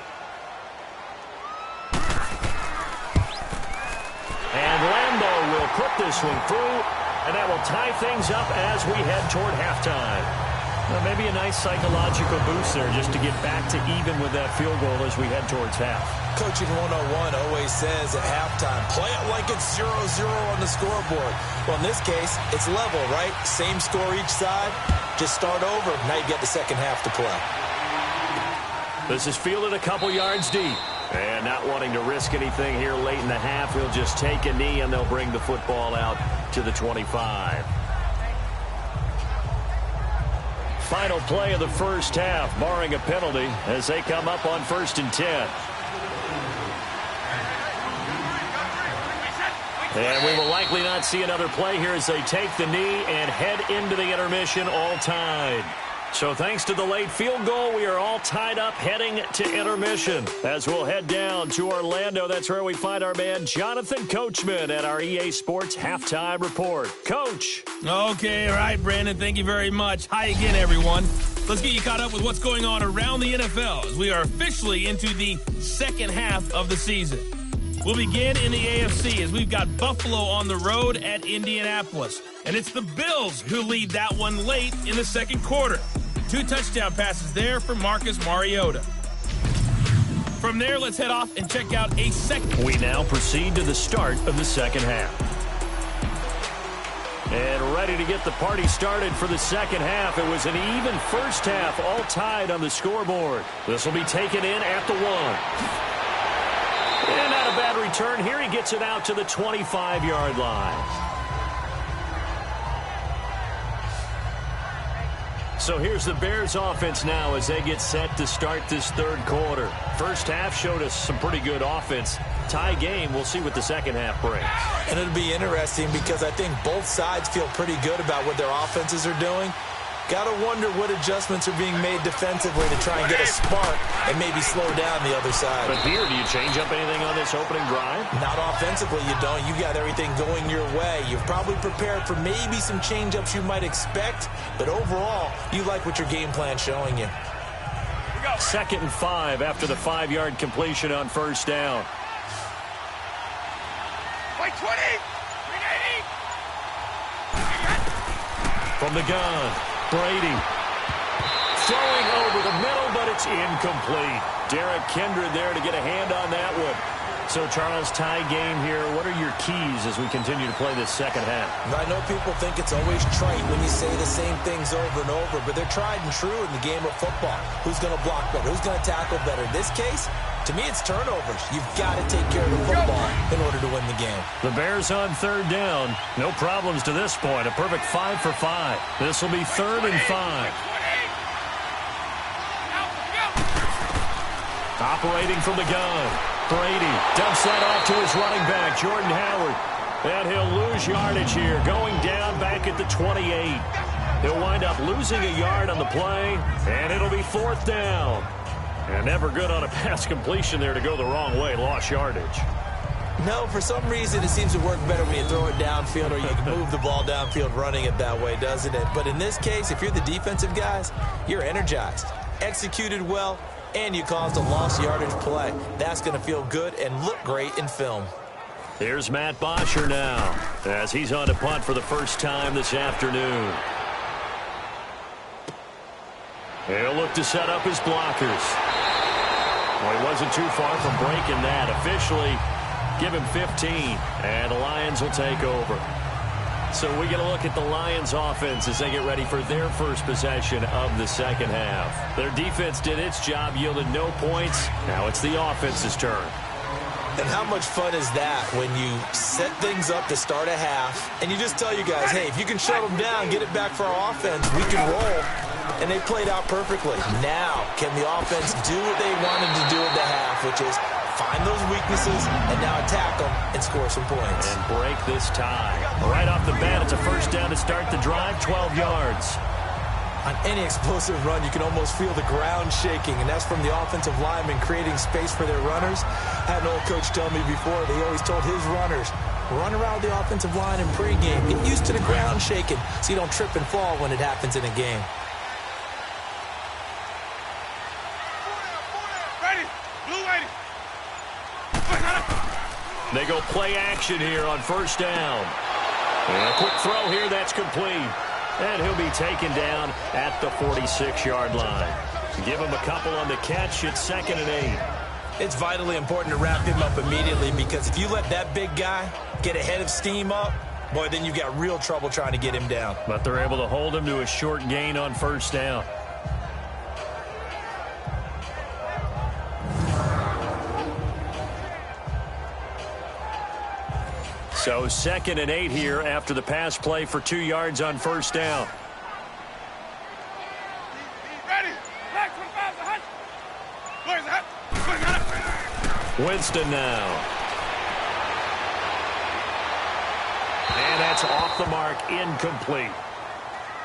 And Lambo will put this one through, and that will tie things up as we head toward halftime. Well, maybe a nice psychological boost there just to get back to even with that field goal as we head towards half. Coaching 101 always says at halftime, play it like it's 0-0 on the scoreboard. Well, in this case, it's level, right? Same score each side. Just start over. Now you get the second half to play. This is fielded a couple yards deep. And not wanting to risk anything here late in the half, he'll just take a knee, and they'll bring the football out to the 25. Final play of the first half, barring a penalty, as they come up on 1st and 10. And we will likely not see another play here as they take the knee and head into the intermission all tied. So thanks to the late field goal, we are all tied up heading to intermission. As we'll head down to Orlando, that's where we find our man Jonathan Coachman at our EA Sports Halftime Report. Coach. Okay, all right, Brandon, thank you very much. Hi again, everyone. Let's get you caught up with what's going on around the NFL as we are officially into the second half of the season. We'll begin in the AFC as we've got Buffalo on the road at Indianapolis. And it's the Bills who lead that one late in the second quarter. 2 touchdown passes there for Marcus Mariota. From there, let's head off and check out a second. We now proceed to the start of the second half. And ready to get the party started for the second half. It was an even first half, all tied on the scoreboard. This will be taken in at the 1. And not a bad return here. He gets it out to the 25-yard line. So here's the Bears offense now as they get set to start this third quarter. First half showed us some pretty good offense. Tie game, we'll see what the second half brings. And it'll be interesting because I think both sides feel pretty good about what their offenses are doing. Got to wonder what adjustments are being made defensively to try and get a spark and maybe slow down the other side. But here, do you change up anything on this opening drive? Not offensively, you don't. You got everything going your way. You've probably prepared for maybe some change-ups you might expect, but overall, you like what your game plan's showing you. 2nd and 5 after the 5-yard completion on first down. Wait, 20! 380! From the gun. Brady throwing over the middle, but it's incomplete. Derek Kindred there to get a hand on that one. So, Charles, tie game here. What are your keys as we continue to play this second half? I know people think it's always trite when you say the same things over and over, but they're tried and true in the game of football. Who's going to block better? Who's going to tackle better? In this case, to me, it's turnovers. You've got to take care of the football in order to win the game. The Bears on third down. No problems to this point. A perfect 5 for 5. This will be 3rd and 5. Operating from the gun. Brady dumps that off to his running back, Jordan Howard. And he'll lose yardage here, going down back at the 28. He'll wind up losing a yard on the play, and it'll be 4th down. And never good on a pass completion there to go the wrong way. Lost yardage. No, for some reason it seems to work better when you throw it downfield or you can move the ball downfield running it that way, doesn't it? But in this case, if you're the defensive guys, you're energized, executed well, and you caused a lost yardage play. That's going to feel good and look great in film. Here's Matt Bosher now as he's on to punt for the first time this afternoon. He'll look to set up his blockers. Well, he wasn't too far from breaking that. Officially, give him 15, and the Lions will take over. So we get a look at the Lions offense as they get ready for their first possession of the second half. Their defense did its job, yielded no points. Now it's the offense's turn. And how much fun is that when you set things up to start a half, and you just tell you guys, hey, if you can shut them down, get it back for our offense, we can roll. And they played out perfectly. Now, can the offense do what they wanted to do at the half, which is find those weaknesses and now attack them and score some points. And break this tie. Right off the bat, it's a first down to start the drive, 12 yards. On any explosive run, you can almost feel the ground shaking, and that's from the offensive linemen creating space for their runners. I had an old coach tell me before, they always told his runners, run around the offensive line in pregame. Get used to the ground shaking so you don't trip and fall when it happens in a game. They go play action here on first down. And a quick throw here, that's complete. And he'll be taken down at the 46-yard line. Give him a couple on the catch. It's 2nd and 8. It's vitally important to wrap him up immediately, because if you let that big guy get ahead of steam up, boy, then you've got real trouble trying to get him down. But they're able to hold him to a short gain on first down. So 2nd and 8 here after the pass play for 2 yards on first down. Ready. Black 25 is a hut. Where's the hut? Winston now. And that's off the mark, incomplete.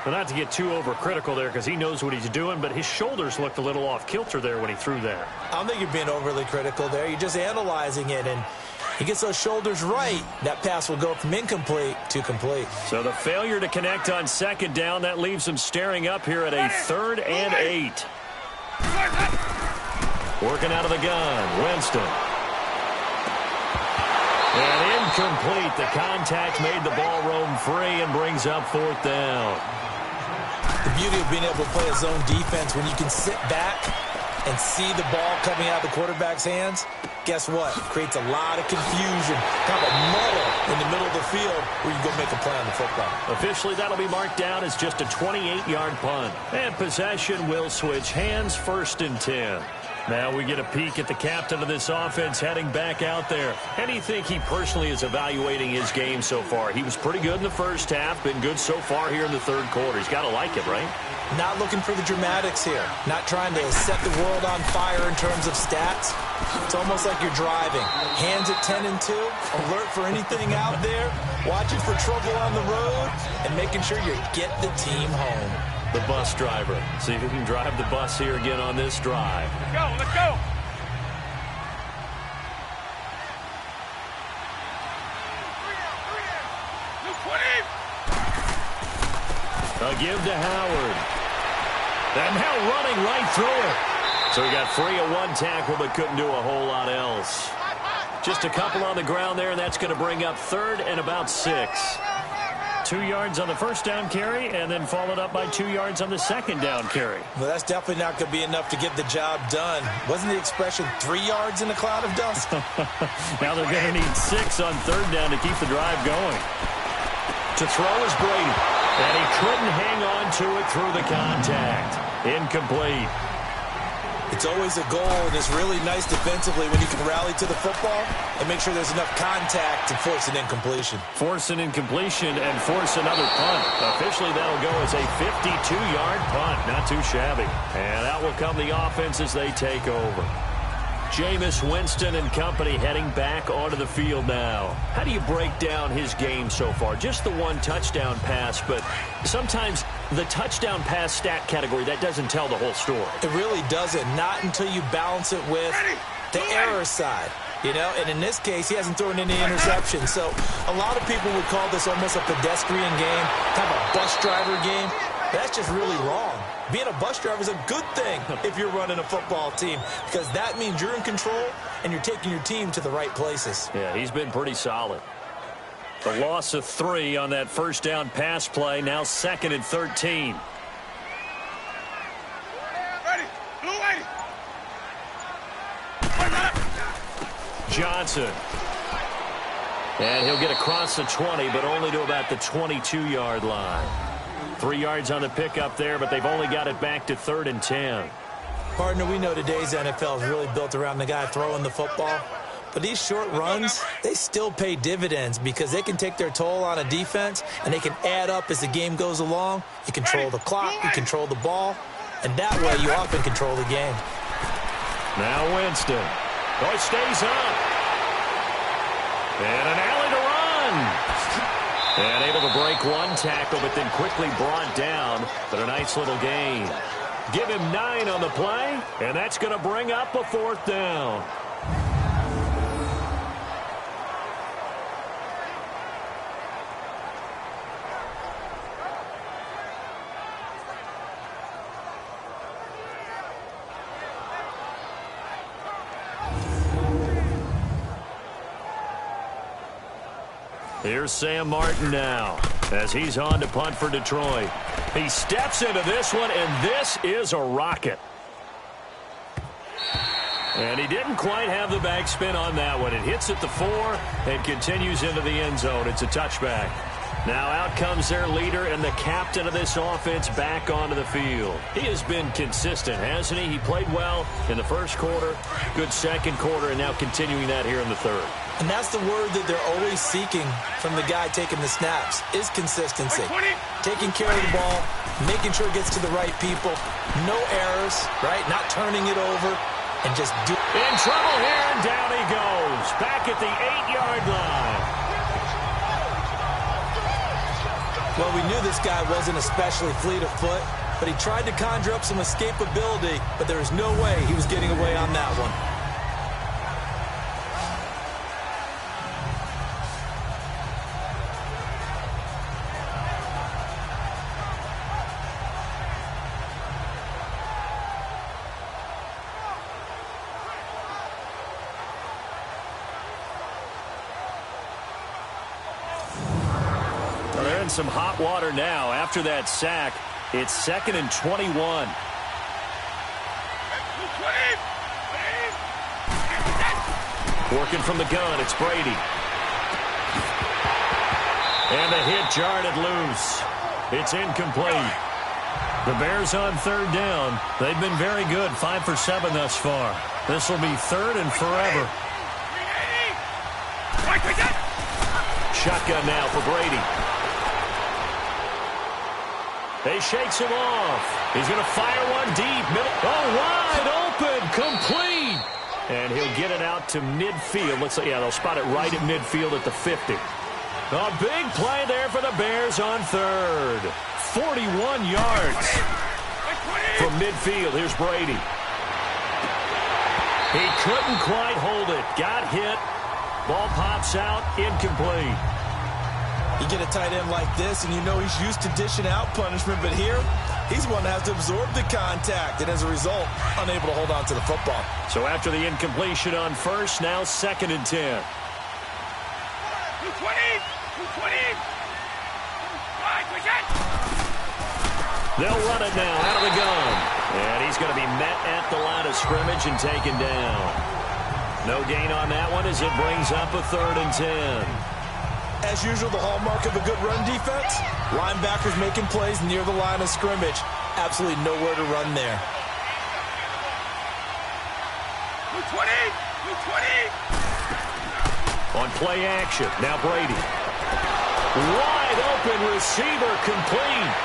Well, not to get too overcritical there because he knows what he's doing, but his shoulders looked a little off kilter there when he threw that. I don't think you're being overly critical there. You're just analyzing it, and he gets those shoulders right. That pass will go from incomplete to complete. So the failure to connect on second down, that leaves him staring up here at a 3rd and 8. Working out of the gun, Winston. And incomplete. The contact made the ball roam free and brings up 4th down. The beauty of being able to play a zone defense when you can sit back and see the ball coming out of the quarterback's hands, guess what? Creates a lot of confusion, kind of a muddle in the middle of the field where you go make a play on the football. Officially, that'll be marked down as just a 28-yard punt. And possession will switch hands, 1st and 10. Now we get a peek at the captain of this offense heading back out there. How do you think he personally is evaluating his game so far? He was pretty good in the first half, been good so far here in the 3rd quarter. He's got to like it, right? Not looking for the dramatics here. Not trying to set the world on fire in terms of stats. It's almost like you're driving. Hands at 10 and 2, alert for anything out there, watching for trouble on the road, and making sure you get the team home. The bus driver. See who can drive the bus here again on this drive. Let's go, let's go. A give to Howard. And now running right through it. So he got free of one tackle but couldn't do a whole lot else. Just a couple on the ground there, and that's going to bring up 3rd and about 6. 2 yards on the first down carry, and then followed up by 2 yards on the second down carry. Well, that's definitely not going to be enough to get the job done. Wasn't the expression 3 yards in a cloud of dust? Now they're going to need 6 on 3rd down to keep the drive going. To throw is Brady, and he couldn't hang on to it through the contact. Incomplete. It's always a goal, and it's really nice defensively when you can rally to the football and make sure there's enough contact to force an incompletion. Force an incompletion and force another punt. Officially, that'll go as a 52-yard punt. Not too shabby. And out will come the offense as they take over. Jameis Winston and company heading back onto the field now. How do you break down his game so far? Just the one touchdown pass, but sometimes the touchdown pass stat category, that doesn't tell the whole story. It really doesn't. Not until you balance it with the error side. You know, and in this case, he hasn't thrown any interceptions. So a lot of people would call this almost a pedestrian game, kind of a bus driver game. That's just really wrong. Being a bus driver is a good thing if you're running a football team, because that means you're in control and you're taking your team to the right places. Yeah, he's been pretty solid. The loss of 3 on that first down pass play, now 2nd and 13. Ready. Blue 80. Johnson. And he'll get across the 20, but only to about the 22-yard line. 3 yards on the pickup there, but they've only got it back to 3rd and 10. Partner, we know today's NFL is really built around the guy throwing the football. But these short runs, they still pay dividends because they can take their toll on a defense, and they can add up as the game goes along. You control the clock, you control the ball, and that way you often control the game. Now Winston. Oh, he stays up. And an alley to run. And able to break one tackle, but then quickly brought down. But a nice little gain. Give him 9 on the play, and that's going to bring up a 4th down. Here's Sam Martin now as he's on to punt for Detroit. He steps into this one, and this is a rocket. And he didn't quite have the backspin on that one. It hits at the 4 and continues into the end zone. It's a touchback. Now out comes their leader and the captain of this offense back onto the field. He has been consistent, hasn't he? He played well in the first quarter, good second quarter, and now continuing that here in the third. And that's the word that they're always seeking from the guy taking the snaps, is consistency. Taking care of the ball, making sure it gets to the right people, no errors, right? Not turning it over, and just do it. In trouble here, and down he goes. Back at the 8-yard line. Well, we knew this guy wasn't especially fleet of foot, but he tried to conjure up some escapability, but there was no way he was getting away on that one. Some hot water now after that sack. It's 2nd and 21. Working from the gun, it's Brady. And the hit jarred it loose. It's incomplete. The Bears on 3rd down. They've been very good, 5 for 7 thus far. This will be 3rd and forever. Shotgun now for Brady. He shakes him off. He's going to fire one deep. Oh, wide open. Complete. And he'll get it out to midfield. Looks like, yeah, they'll spot it right at midfield at the 50. A big play there for the Bears on 3rd. 41 yards from midfield. Here's Brady. He couldn't quite hold it. Got hit. Ball pops out. Incomplete. You get a tight end like this, and you know he's used to dishing out punishment, but here, he's one that has to absorb the contact, and as a result, unable to hold on to the football. So after the incompletion on 1st, now 2nd and 10. 220. They'll run it now out of the gun. And he's going to be met at the line of scrimmage and taken down. No gain on that one as it brings up a 3rd and 10. As usual, the hallmark of a good run defense, linebackers making plays near the line of scrimmage. Absolutely nowhere to run there. 220. On play action, now Brady. Wide open receiver complete.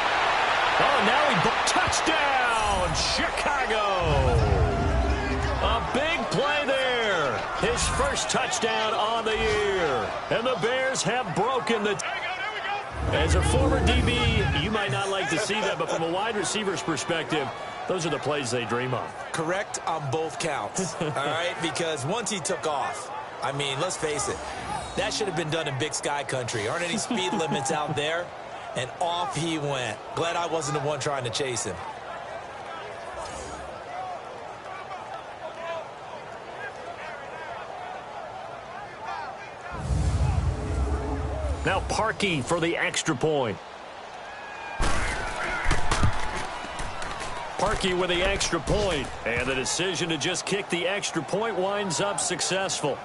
Oh, now he touchdown, Chicago. A big play there. His first touchdown on the year. And the Bears have broken the... As a former DB, you might not like to see that, but from a wide receiver's perspective, Those are the plays they dream of. Correct on both counts, all right? Because once he took off, I mean, let's face it, that should have been done in Big Sky country. Aren't any speed limits out there? And off he went. Glad I wasn't the one trying to chase him. Now Parkey for the extra point. Parkey with the extra point. And the decision to just kick the extra point winds up successful.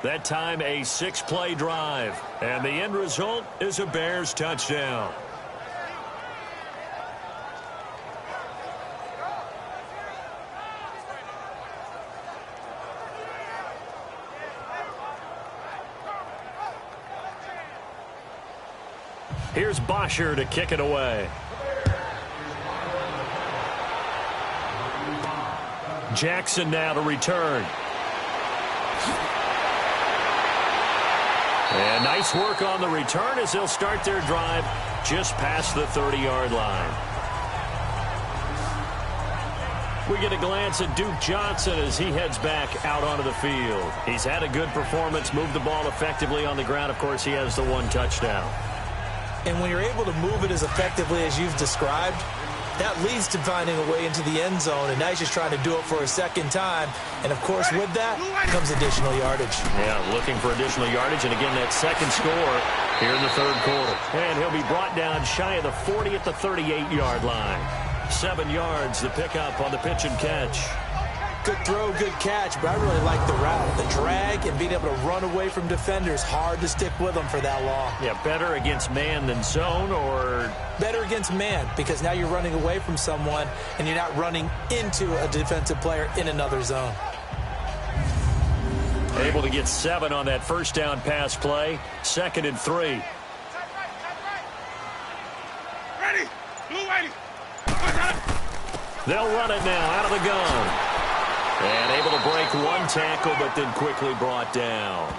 That time a 6-play drive. And the end result is a Bears touchdown. Here's Bosher to kick it away. Jackson now to return. And nice work on the return as they'll start their drive just past the 30-yard line. We get a glance at Duke Johnson as he heads back out onto the field. He's had a good performance, moved the ball effectively on the ground. Of course, he has the one touchdown. And when you're able to move it as effectively as you've described, that leads to finding a way into the end zone, and now he's just trying to do it for a second time. And, of course, with that comes additional yardage. Yeah, looking for additional yardage, and again, that second score here in the third quarter. And he'll be brought down shy of the 40 at the 38-yard line. 7 yards, the pickup on the pitch and catch. Good throw, good catch, but I really like the route. The drag and being able to run away from defenders, hard to stick with them for that long. Yeah, better against man than zone, or? Better against man, because now you're running away from someone and you're not running into a defensive player in another zone. Able to get 7 on that first down pass play. 2nd and 3. Ready. Blue ready. They'll run it now out of the gun. And able to break one tackle, but then quickly brought down.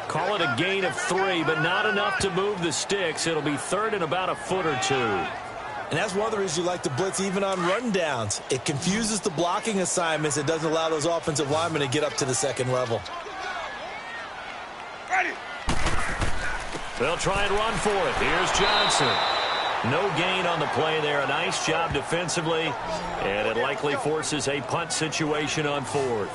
Call it a gain of 3, but not enough to move the sticks. It'll be 3rd and about a foot or 2. And that's one of the reasons you like to blitz even on rundowns. It confuses the blocking assignments. It doesn't allow those offensive linemen to get up to the second level. Ready. They'll try and run for it. Here's Johnson. No gain on the play there. A nice job defensively. And it likely forces a punt situation on 4th.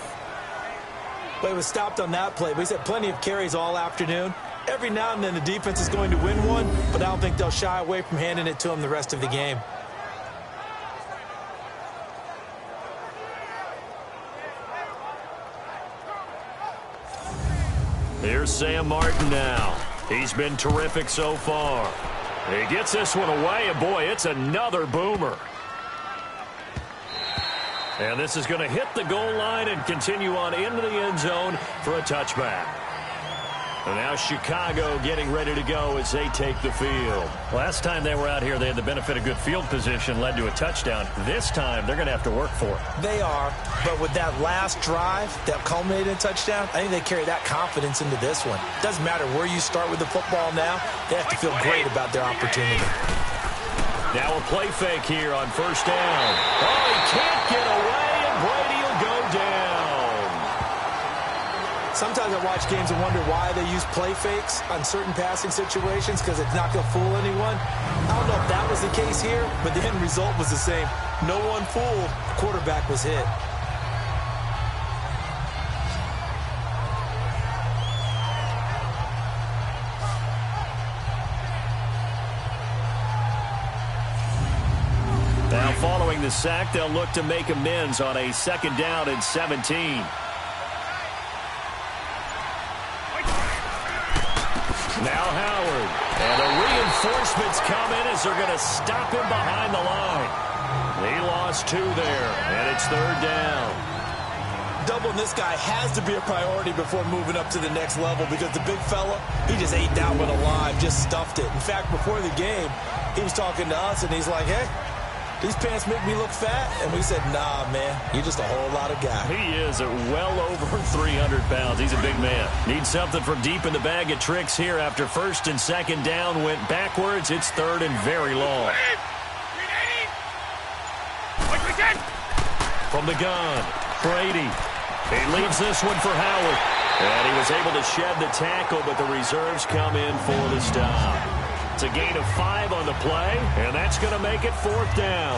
But it was stopped on that play. But he's had plenty of carries all afternoon. Every now and then the defense is going to win one, but I don't think they'll shy away from handing it to him the rest of the game. Here's Sam Martin now. He's been terrific so far. He gets this one away, and boy, it's another boomer. And this is going to hit the goal line and continue on into the end zone for a touchback. And now Chicago getting ready to go as they take the field. Last time they were out here, they had the benefit of good field position, led to a touchdown. This time, they're going to have to work for it. They are, but with that last drive that culminated in a touchdown, I think they carry that confidence into this one. Doesn't matter where you start with the football now, they have to feel great about their opportunity. Now a play fake here on first down. Oh, he can't get away, and Brady will go down. Sometimes I watch games and wonder why they use play fakes on certain passing situations, because it's not going to fool anyone. I don't know if that was the case here, but the end result was the same. No one fooled. The quarterback was hit. Now following the sack, they'll look to make amends on a 2nd down and 17. Now Howard. And the reinforcements come in as they're going to stop him behind the line. He lost 2 there, and it's 3rd down. Doubling this guy has to be a priority before moving up to the next level, because the big fella, he just ate that one alive, just stuffed it. In fact, before the game, he was talking to us, and he's like, hey, these pants make me look fat. And we said, nah, man, you're just a whole lot of guy. He is at well over 300 pounds. He's a big man. Needs something from deep in the bag of tricks here after 1st and 2nd down. Went backwards. It's 3rd and very long. From the gun, Brady. He leaves this one for Howard. And he was able to shed the tackle, but the reserves come in for the stop. It's a gain of 5 on the play, and that's going to make it 4th down.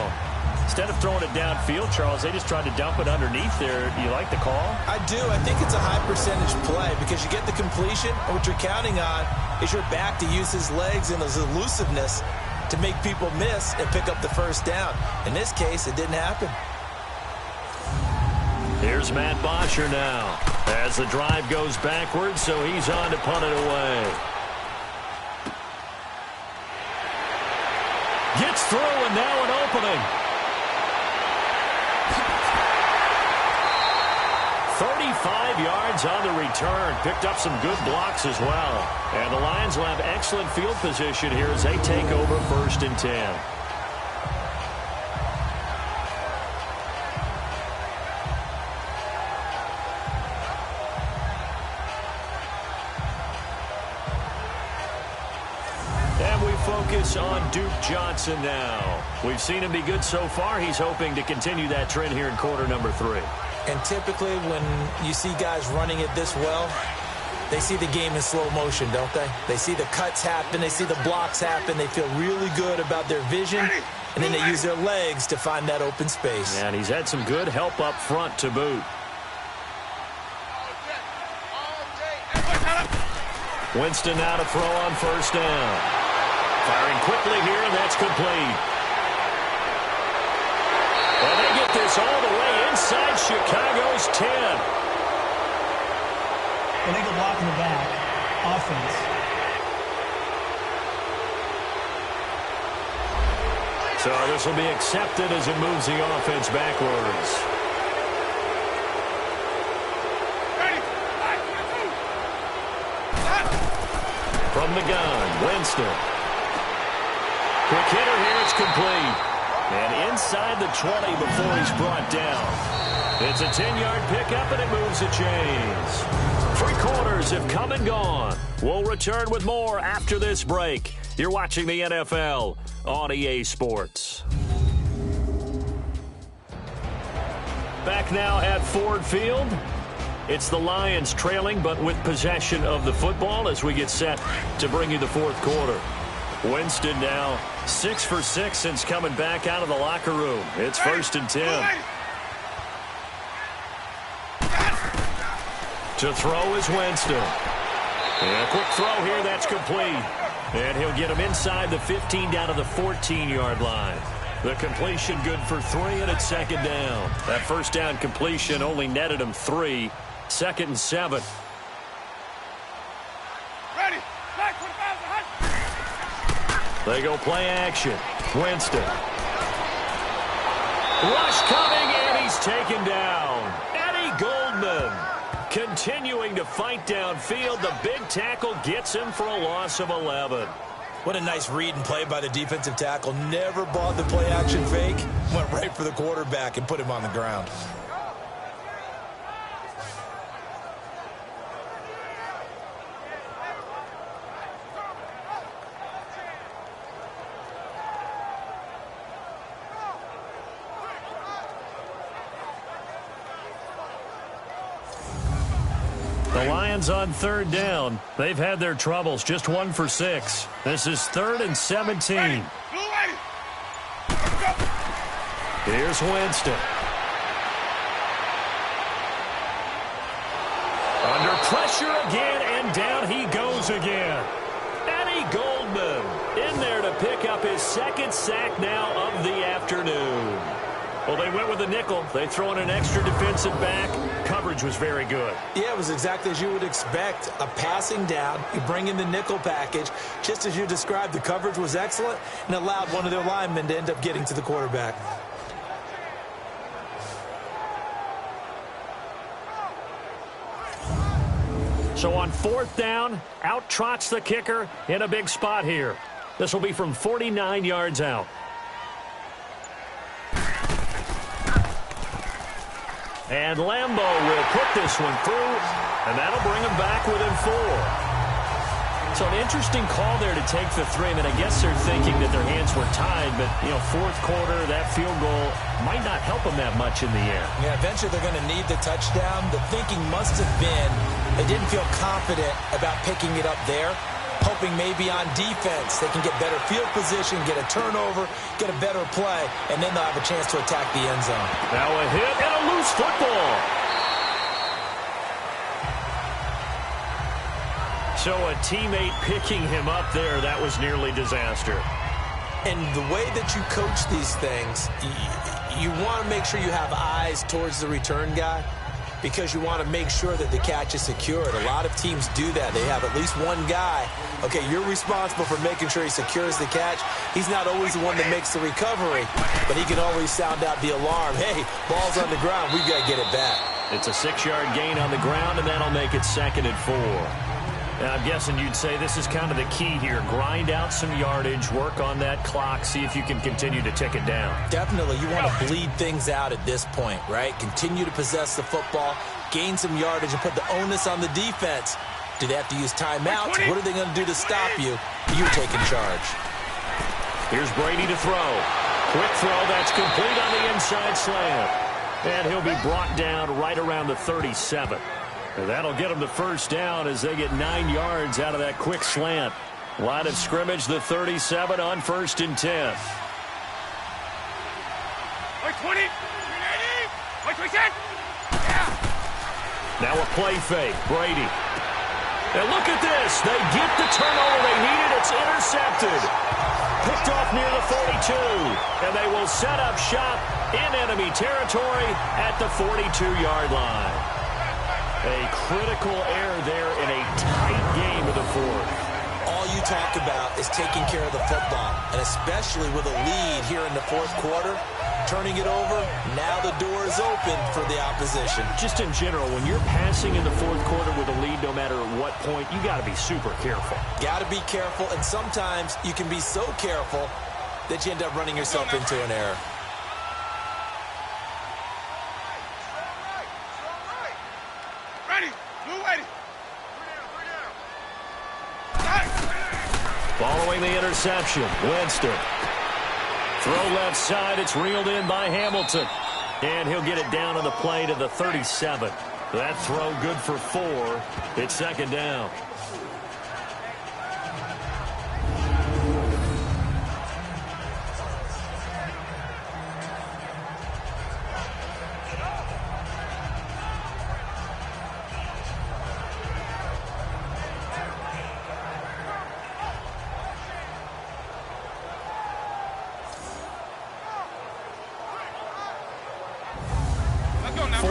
Instead of throwing it downfield, Charles, they just tried to dump it underneath there. Do you like the call? I do. I think it's a high percentage play because you get the completion, and what you're counting on is your back to use his legs and his elusiveness to make people miss and pick up the first down. In this case, it didn't happen. Here's Matt Bosher now as the drive goes backwards, so he's on to punt it away. Gets through, and now an opening. 35 yards on the return. Picked up some good blocks as well. And the Lions will have excellent field position here as they take over 1st and 10. And we focus on Duke Johnson now. We've seen him be good so far. He's hoping to continue that trend here in quarter number 3. And typically when you see guys running it this well, they see the game in slow motion, don't they? They see the cuts happen. They see the blocks happen. They feel really good about their vision. And then they use their legs to find that open space. And he's had some good help up front to boot. Winston now to throw on 1st down. Firing quickly here, and that's complete. Well, they get this all the way inside Chicago's 10. Illegal block in the back. Offense. So this will be accepted as it moves the offense backwards. From the gun, Winston. Quick hitter here, it's complete. And inside the 20 before he's brought down. It's a 10-yard pickup, and it moves the chains. 3 quarters have come and gone. We'll return with more after this break. You're watching the NFL on EA Sports. Back now at Ford Field. It's the Lions trailing, but with possession of the football as we get set to bring you the 4th quarter. Winston now 6 for 6 since coming back out of the locker room. It's 1st and 10. To throw is Winston. And a quick throw here, that's complete. And he'll get him inside the 15 down to the 14-yard line. The completion good for 3, and it's 2nd down. That 1st down completion only netted him 3. 2nd and 7. Ready. They go play action. Winston. Rush coming, and he's taken down. Eddie Goldman continuing to fight downfield. The big tackle gets him for a loss of 11. What a nice read and play by the defensive tackle. Never bought the play action fake. Went right for the quarterback and put him on the ground. The Lions on 3rd down. They've had their troubles, just 1 for 6. This is 3rd and 17. Here's Winston. Under pressure again, and down he goes again. Eddie Goldman in there to pick up his 2nd sack now of the afternoon. Well, they went with a nickel. They throw in an extra defensive back. Coverage was very good. Yeah, it was exactly as you would expect. A passing down. You bring in the nickel package. Just as you described, the coverage was excellent and allowed one of their linemen to end up getting to the quarterback. So on 4th down, out trots the kicker in a big spot here. This will be from 49 yards out. And Lambeau will put this one through, and that'll bring him back within 4. So an interesting call there to take the 3. I mean, I guess they're thinking that their hands were tied, but, fourth quarter, that field goal might not help them that much in the end. Yeah, eventually they're going to need the touchdown. The thinking must have been they didn't feel confident about picking it up there, hoping maybe on defense they can get better field position, get a turnover, get a better play, and then they'll have a chance to attack the end zone. Now a hit and a loose football. So a teammate picking him up there, that was nearly disaster. And the way that you coach these things, you want to make sure you have eyes towards the return guy because you want to make sure that the catch is secured. A lot of teams do that. They have at least one guy. Okay, you're responsible for making sure he secures the catch. He's not always the one that makes the recovery, but he can always sound out the alarm. Hey, ball's on the ground. We've got to get it back. It's a 6-yard gain on the ground, and that'll make it 2nd and 4. Now, I'm guessing you'd say this is kind of the key here. Grind out some yardage, work on that clock, see if you can continue to tick it down. Definitely. You want to bleed things out at this point, right? Continue to possess the football, gain some yardage, and put the onus on the defense. Do they have to use timeouts? What are they going to do to stop you? You're taking charge. Here's Brady to throw. Quick throw. That's complete on the inside slant. And he'll be brought down right around the 37. And that'll get them the first down as they get 9 yards out of that quick slant. Line of scrimmage, the 37 on 1st and 10. Like 20, like 10. Yeah. Now a play fake. Brady. And look at this. They get the turnover they needed. It's intercepted. Picked off near the 42. And they will set up shop in enemy territory at the 42-yard line. A critical error there in a tight game of the 4th. All you talk about is taking care of the football, and especially with a lead here in the 4th quarter, turning it over, now the door is open for the opposition. Just in general, when you're passing in the 4th quarter with a lead, no matter at what point, you got to be super careful. Got to be careful, and sometimes you can be so careful that you end up running yourself into an error. Following the interception, Winston. Throw left side, it's reeled in by Hamilton. And he'll get it down on the play to the 37. That throw good for 4. It's 2nd down.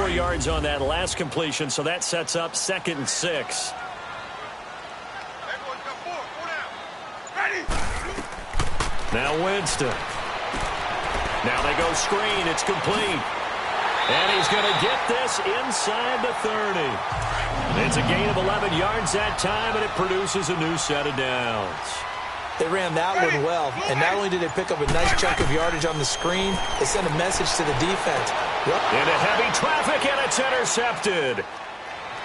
Yards on that last completion, so that sets up 2nd and 6. Now Winston. Now they go screen. It's complete. And he's going to get this inside the 30. It's a gain of 11 yards that time, and it produces a new set of downs. They ran that one well, and not only did they pick up a nice chunk of yardage on the screen, they sent a message to the defense. Into heavy traffic, and it's intercepted.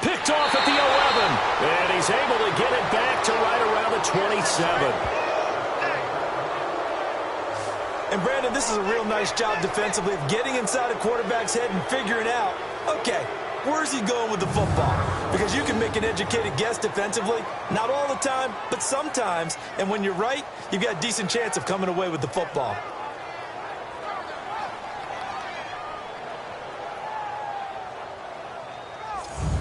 Picked off at the 11, and he's able to get it back to right around the 27. And, Brandon, this is a real nice job defensively of getting inside a quarterback's head and figuring out, okay, where's he going with the football? Because you can make an educated guess defensively. Not all the time, but sometimes. And when you're right, you've got a decent chance of coming away with the football.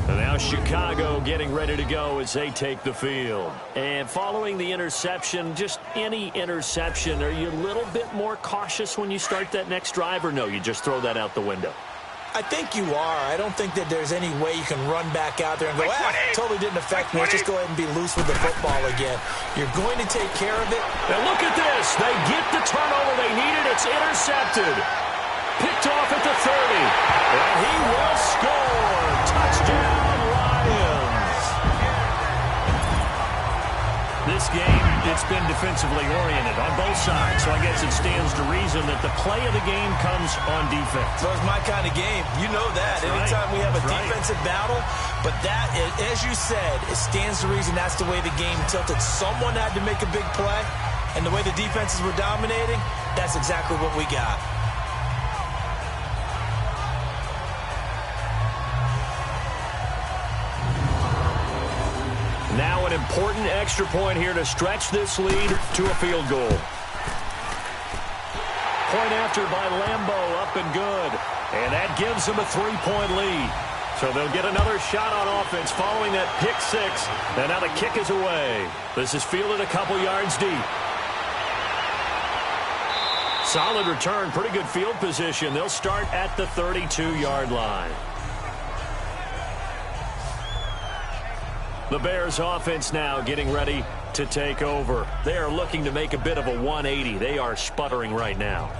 And now Chicago getting ready to go as they take the field. And following the interception, just any interception, are you a little bit more cautious when you start that next drive, or no, you just throw that out the window? I think you are. I don't think that there's any way you can run back out there and go, totally didn't affect me. Let's just go ahead and be loose with the football again. You're going to take care of it. Now look at this. They get the turnover they needed. It's intercepted. Picked off at the 30. And he will score. Touchdown, Lions. This game, it's been defensively oriented on both sides, so I guess it stands to reason that the play of the game comes on defense. So it's my kind of game. You know that. Anytime we have a defensive battle, But that, as you said, it stands to reason that's the way the game tilted. Someone had to make a big play, and the way the defenses were dominating, that's exactly what we got. Now an important extra point here to stretch this lead to a field goal. Point after by Lambeau, up and good. And that gives them a 3-point lead. So they'll get another shot on offense following that pick six. And now the kick is away. This is fielded a couple yards deep. Solid return, pretty good field position. They'll start at the 32-yard line. The Bears offense now getting ready to take over. They are looking to make a bit of a 180. They are sputtering right now.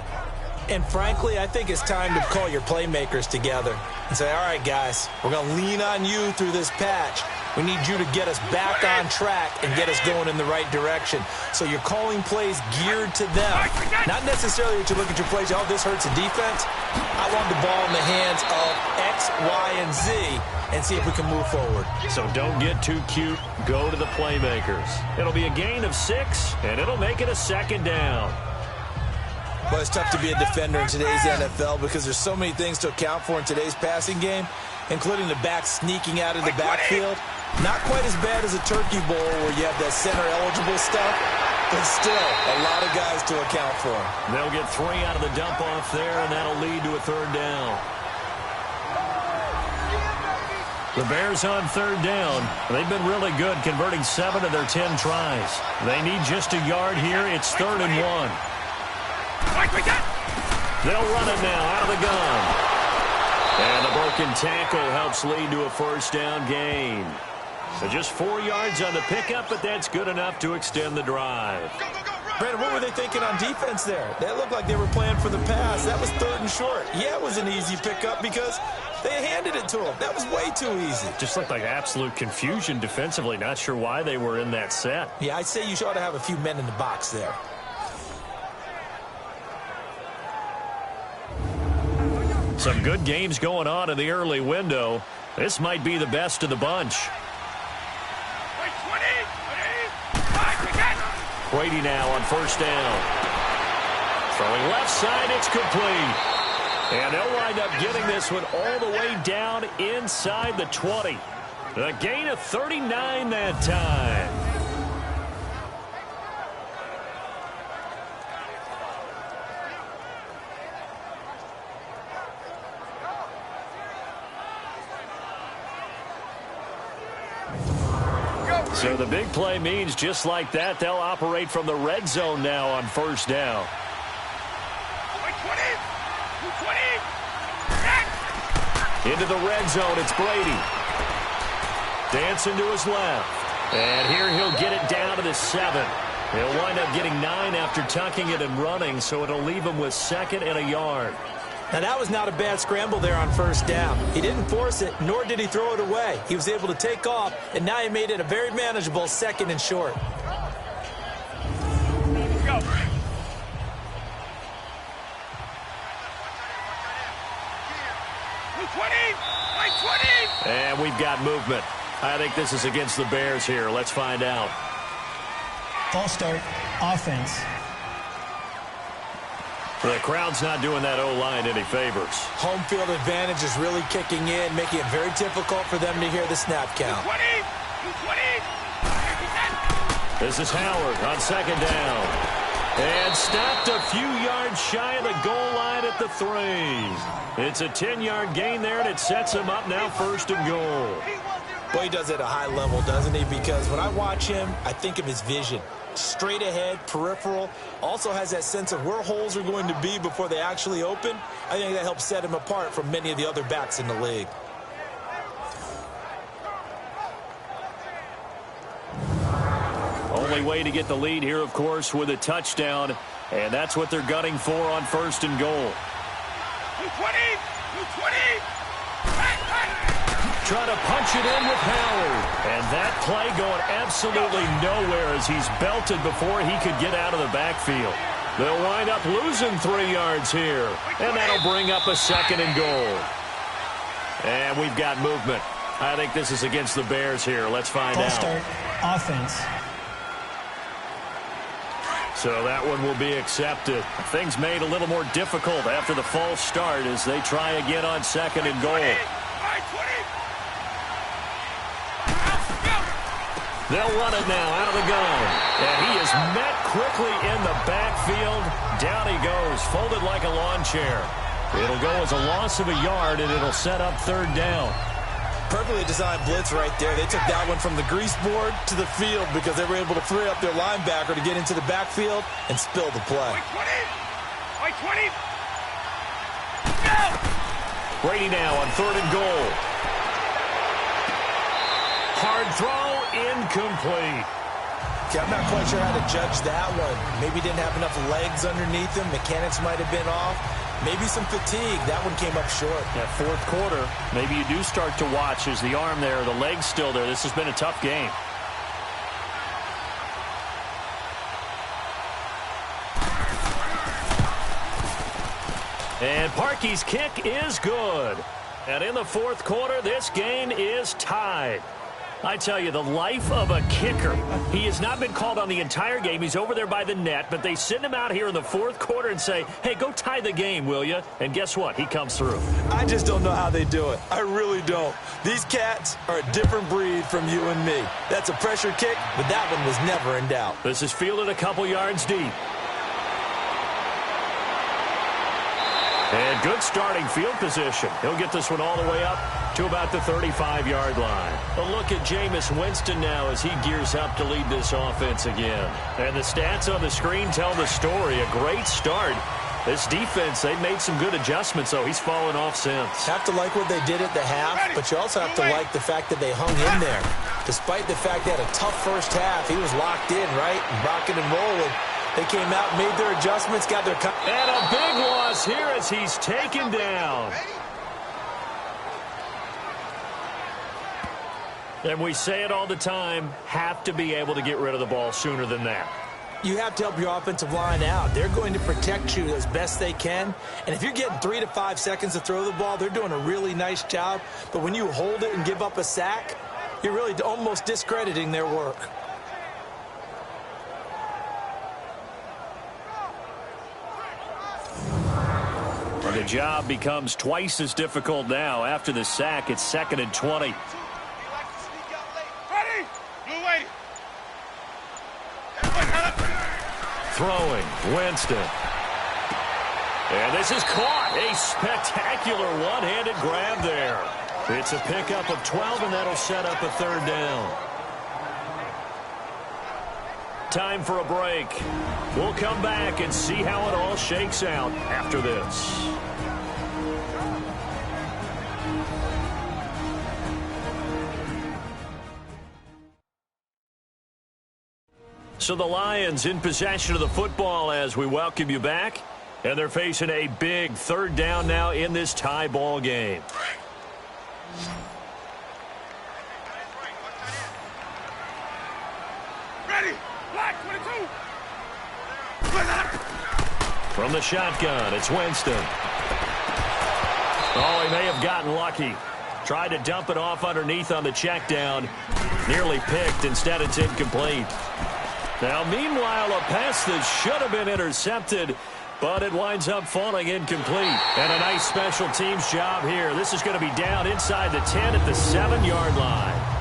And frankly, I think it's time to call your playmakers together and say, all right, guys, we're going to lean on you through this patch. We need you to get us back on track and get us going in the right direction. So you're calling plays geared to them. Not necessarily that you look at your plays, oh, this hurts the defense. I want the ball in the hands of X, Y, and Z and see if we can move forward. So don't get too cute. Go to the playmakers. It'll be a gain of 6, and it'll make it a second down. Well, it's tough to be a defender in today's NFL because there's so many things to account for in today's passing game, including the back sneaking out of the backfield. Not quite as bad as a turkey bowl where you have that center-eligible stuff, but still a lot of guys to account for. They'll get 3 out of the dump-off there, and that'll lead to a third down. The Bears on third down. They've been really good, converting 7 of their 10 tries. They need just a yard here. It's 3rd and 1. They'll run it now out of the gun. And a broken tackle helps lead to a first down gain. So just 4 yards on the pickup, but that's good enough to extend the drive. Brandon, what were they thinking on defense there? That looked like they were playing for the pass. That was 3rd and short. Yeah, it was an easy pickup because they handed it to him. That was way too easy. Just looked like absolute confusion defensively. Not sure why they were in that set. Yeah, I'd say you ought to have a few men in the box there. Some good games going on in the early window. This might be the best of the bunch. Brady now on first down. Throwing left side, it's complete. And they'll wind up getting this one all the way down inside the 20. A gain of 39 that time. So the big play means just like that, they'll operate from the red zone now on first down. Into the red zone, it's Brady. Dancing to his left. And here he'll get it down to the 7. He'll wind up getting 9 after tucking it and running, so it'll leave him with 2nd and a yard. Now, that was not a bad scramble there on first down. He didn't force it, nor did he throw it away. He was able to take off, and now he made it a very manageable 2nd and short. Go. And we've got movement. I think this is against the Bears here. Let's find out. False start, offense. The crowd's not doing that O-line any favors. Home field advantage is really kicking in, making it very difficult for them to hear the snap count. This is Howard on 2nd down. And stopped a few yards shy of the goal line at the 3. It's a 10-yard gain there, and it sets him up now 1st and goal. Boy, he does it at a high level, doesn't he? Because when I watch him, I think of his vision. Straight ahead, peripheral, also has that sense of where holes are going to be before they actually open. I think that helps set him apart from many of the other backs in the league. Only way to get the lead here, of course, with a touchdown, and that's what they're gunning for on 1st and goal. Trying to punch it in with Howard. And that play going absolutely nowhere as he's belted before he could get out of the backfield. They'll wind up losing 3 yards here. And that'll bring up a 2nd and goal. And we've got movement. I think this is against the Bears here. Let's find False out. start, offense. So that one will be accepted. Things made a little more difficult after the false start as they try again on 2nd and goal. They'll run it now out of the gun. And he is met quickly in the backfield. Down he goes, folded like a lawn chair. It'll go as a loss of a yard, and it'll set up 3rd down. Perfectly designed blitz right there. They took that one from the grease board to the field because they were able to free up their linebacker to get into the backfield and spill the play. White 20. Brady now on 3rd and goal. Hard throw, incomplete. Okay, I'm not quite sure how to judge that one. Maybe didn't have enough legs underneath him. Mechanics might have been off. Maybe some fatigue. That one came up short. That 4th quarter, maybe you do start to watch as the arm there, the leg's still there. This has been a tough game. And Parkey's kick is good. And in the 4th quarter, this game is tied. I tell you, the life of a kicker. He has not been called on the entire game. He's over there by the net, but they send him out here in the 4th quarter and say, hey, go tie the game, will you? And guess what? He comes through. I just don't know how they do it. I really don't. These cats are a different breed from you and me. That's a pressure kick, but that one was never in doubt. This is fielded a couple yards deep. And good starting field position. He'll get this one all the way up to about the 35-yard line. A look at Jameis Winston now as he gears up to lead this offense again. And the stats on the screen tell the story. A great start. This defense, they've made some good adjustments, though. He's fallen off since. Have to like what they did at the half, but you also have to like the fact that they hung in there. Despite the fact they had a tough first half, he was locked in, right? Rocking and rolling. They came out, made their adjustments, got their... And a big loss here as he's taken down. And we say it all the time, have to be able to get rid of the ball sooner than that. You have to help your offensive line out. They're going to protect you as best they can. And if you're getting 3 to 5 seconds to throw the ball, they're doing a really nice job. But when you hold it and give up a sack, you're really almost discrediting their work. The job becomes twice as difficult now. After the sack, it's 2nd and 20. Ready? Blue way. Throwing, Winston. And this is caught. A spectacular one-handed grab there. It's a pickup of 12, and that'll set up a 3rd down. Time for a break. We'll come back and see how it all shakes out after this. So the Lions in possession of the football as we welcome you back. And they're facing a big 3rd down now in this tie ball game. Ready? Black 22. From the shotgun, it's Winston. Oh, he may have gotten lucky. Tried to dump it off underneath on the check down. Nearly picked. Instead, it's incomplete. Now, meanwhile, a pass that should have been intercepted, but it winds up falling incomplete. And a nice special teams job here. This is going to be down inside the 10 at the 7-yard line.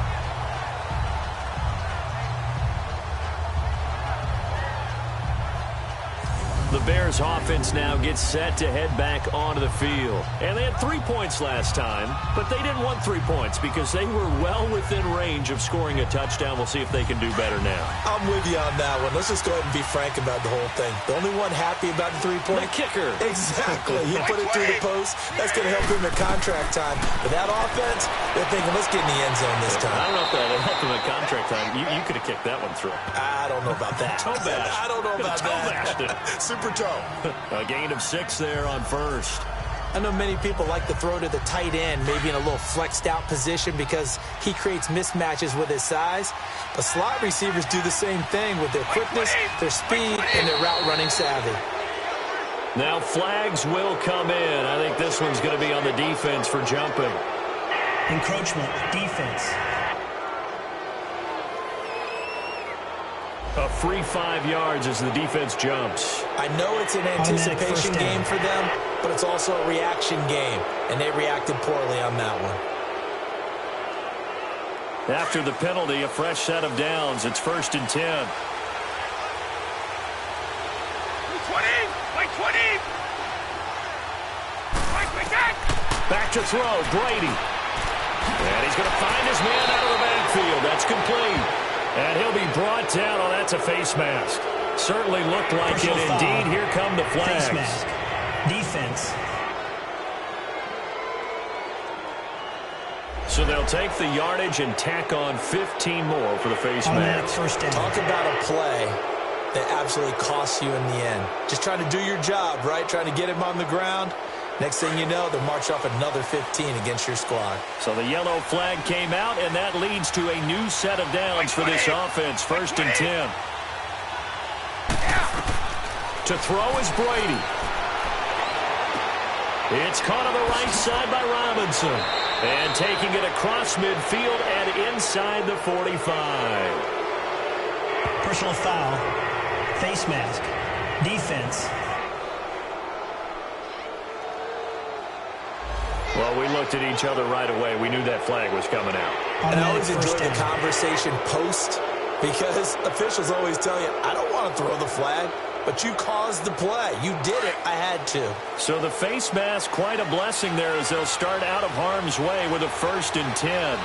The Bears offense now gets set to head back onto the field. And they had 3 points last time, but they didn't want 3 points because they were well within range of scoring a touchdown. We'll see if they can do better now. I'm with you on that one. Let's just go ahead and be frank about the whole thing. The only one happy about the 3-point? The kicker. Exactly. He put it through the post. That's going to help him in contract time. But that offense, they're thinking, let's get in the end zone this time. I don't know if that helped him in contract time. You could have kicked that one through. I don't know about that. Toe bash. I don't know about that. Super toe. A gain of 6 there on first. I know many people like to throw to the tight end, maybe in a little flexed out position because he creates mismatches with his size. But slot receivers do the same thing with their quickness, their speed, and their route running savvy. Now flags will come in. I think this one's going to be on the defense for jumping. Encroachment, defense. A free 5 yards as the defense jumps. I know it's an anticipation game for them, but it's also a reaction game, and they reacted poorly on that one. After the penalty, a fresh set of downs. It's 1st and 10. 20! Like 20! Back to throw, Brady. And he's going to find his man out of the backfield. That's complete. And he'll be brought down. Oh, that's a face mask. Certainly looked like it. Indeed, here come the flags. Face mask. Defense. So they'll take the yardage and tack on 15 more for the face mask. First down. Talk about a play that absolutely costs you in the end. Just trying to do your job, right? Trying to get him on the ground. Next thing you know, they'll march off another 15 against your squad. So the yellow flag came out, and that leads to a new set of downs for this offense. 1st and 10. To throw is Brady. It's caught on the right side by Robinson. And taking it across midfield and inside the 45. Personal foul. Face mask. Defense. Well, we looked at each other right away. We knew that flag was coming out. And I always enjoy the conversation post, because officials always tell you, I don't want to throw the flag, but you caused the play. You did it. I had to. So the face mask, quite a blessing there as they'll start out of harm's way with a 1st and 10.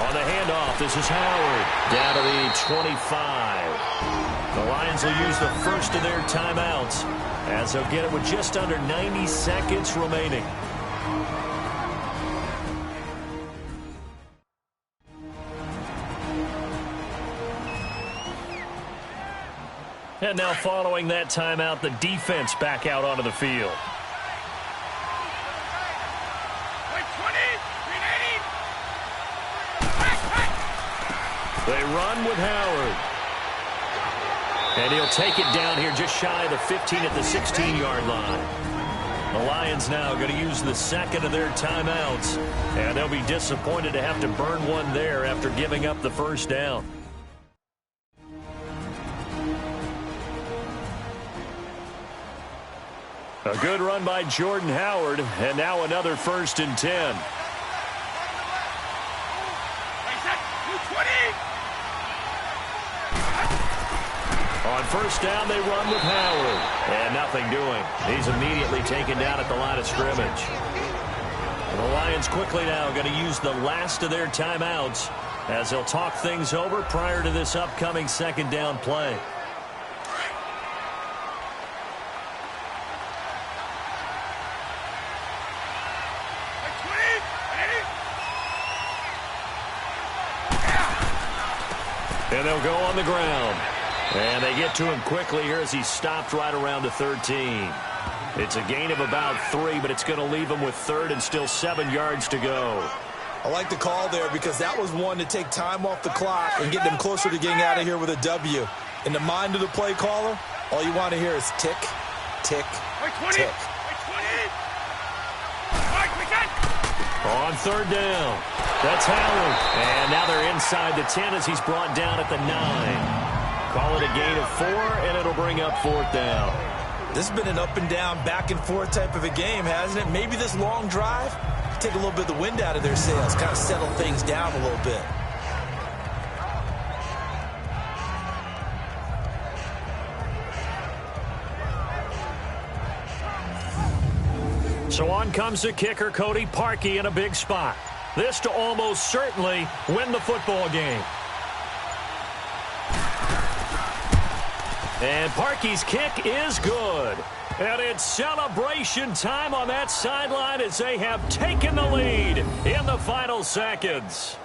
On the handoff, this is Howard. Down to the 25. The Lions will use the first of their timeouts as they'll get it with just under 90 seconds remaining. And now following that timeout, the defense back out onto the field. They run with Howard. And he'll take it down here just shy of the 15 at the 16-yard line. The Lions now going to use the second of their timeouts. And they'll be disappointed to have to burn one there after giving up the first down. A good run by Jordan Howard, and now another 1st and 10. On first down, they run with Howard, and nothing doing. He's immediately taken down at the line of scrimmage. And the Lions quickly now going to use the last of their timeouts as they'll talk things over prior to this upcoming 2nd down play. And they'll go on the ground. And they get to him quickly here as he stopped right around the 13. It's a gain of about 3, but it's going to leave him with 3rd and still 7 yards to go. I like the call there because that was one to take time off the clock and get them closer to getting out of here with a W. In the mind of the play caller, all you want to hear is tick, tick, tick. On 3rd down, that's Howard. And now they're inside the 10 as he's brought down at the 9. Call it a gain of 4, and it'll bring up 4th down. This has been an up and down, back and forth type of a game, hasn't it? Maybe this long drive take a little bit of the wind out of their sails, kind of settle things down a little bit. So on comes the kicker, Cody Parkey, in a big spot. This to almost certainly win the football game. And Parkey's kick is good. And it's celebration time on that sideline as they have taken the lead in the final seconds.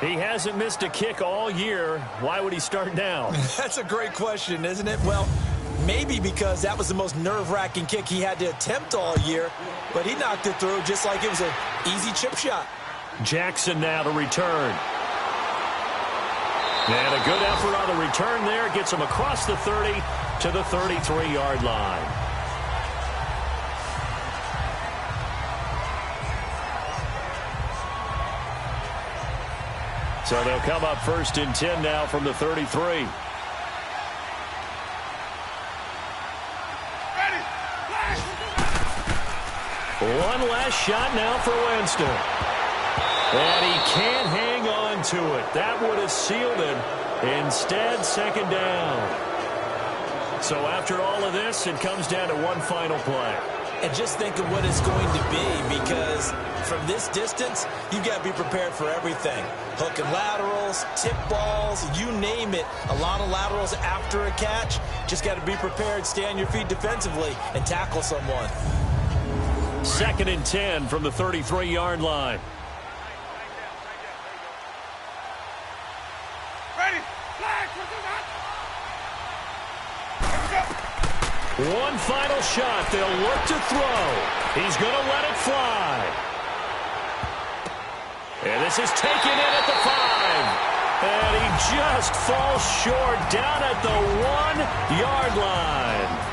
He hasn't missed a kick all year. Why would he start now? That's a great question, isn't it? Well, maybe because that was the most nerve-wracking kick he had to attempt all year, but he knocked it through just like it was an easy chip shot. Jackson now to return. And a good effort on the return there. Gets him across the 30 to the 33-yard line. So they'll come up 1st and 10 now from the 33. One last shot now for Winston. And he can't hang on to it. That would have sealed him. Instead, 2nd down. So after all of this, it comes down to one final play. And just think of what it's going to be, because from this distance, you've got to be prepared for everything. Hook and laterals, tip balls, you name it. A lot of laterals after a catch. Just got to be prepared, stay on your feet defensively, and tackle someone. 2nd and 10 from the 33-yard line. Ready. Flag. One final shot. They'll look to throw. He's going to let it fly. And this is taken in at the 5. And he just falls short down at the 1-yard line.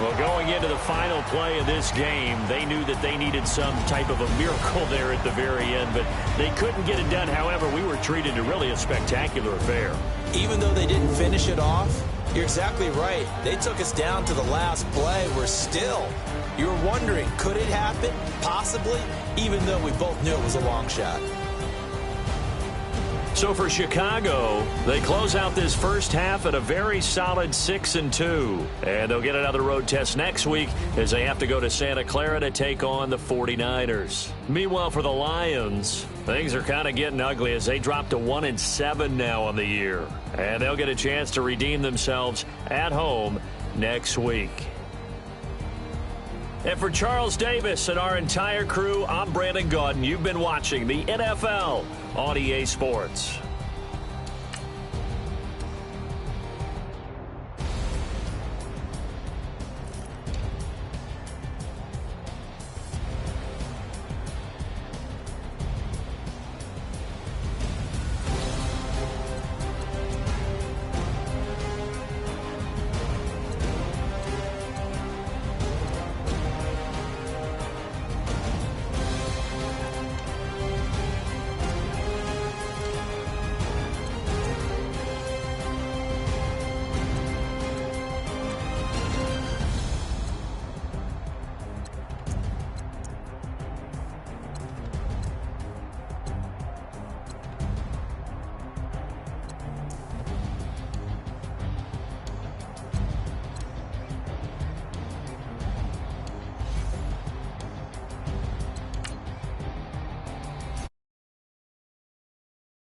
Well, going into the final play of this game, they knew that they needed some type of a miracle there at the very end, but they couldn't get it done. However, we were treated to really a spectacular affair. Even though they didn't finish it off, you're exactly right. They took us down to the last play. You were wondering, could it happen? Possibly, even though we both knew it was a long shot. So for Chicago, they close out this first half at a very solid 6-2. And they'll get another road test next week as they have to go to Santa Clara to take on the 49ers. Meanwhile, for the Lions, things are kind of getting ugly as they drop to 1-7 now on the year. And they'll get a chance to redeem themselves at home next week. And for Charles Davis and our entire crew, I'm Brandon Gaudin. You've been watching the NFL on EA Sports.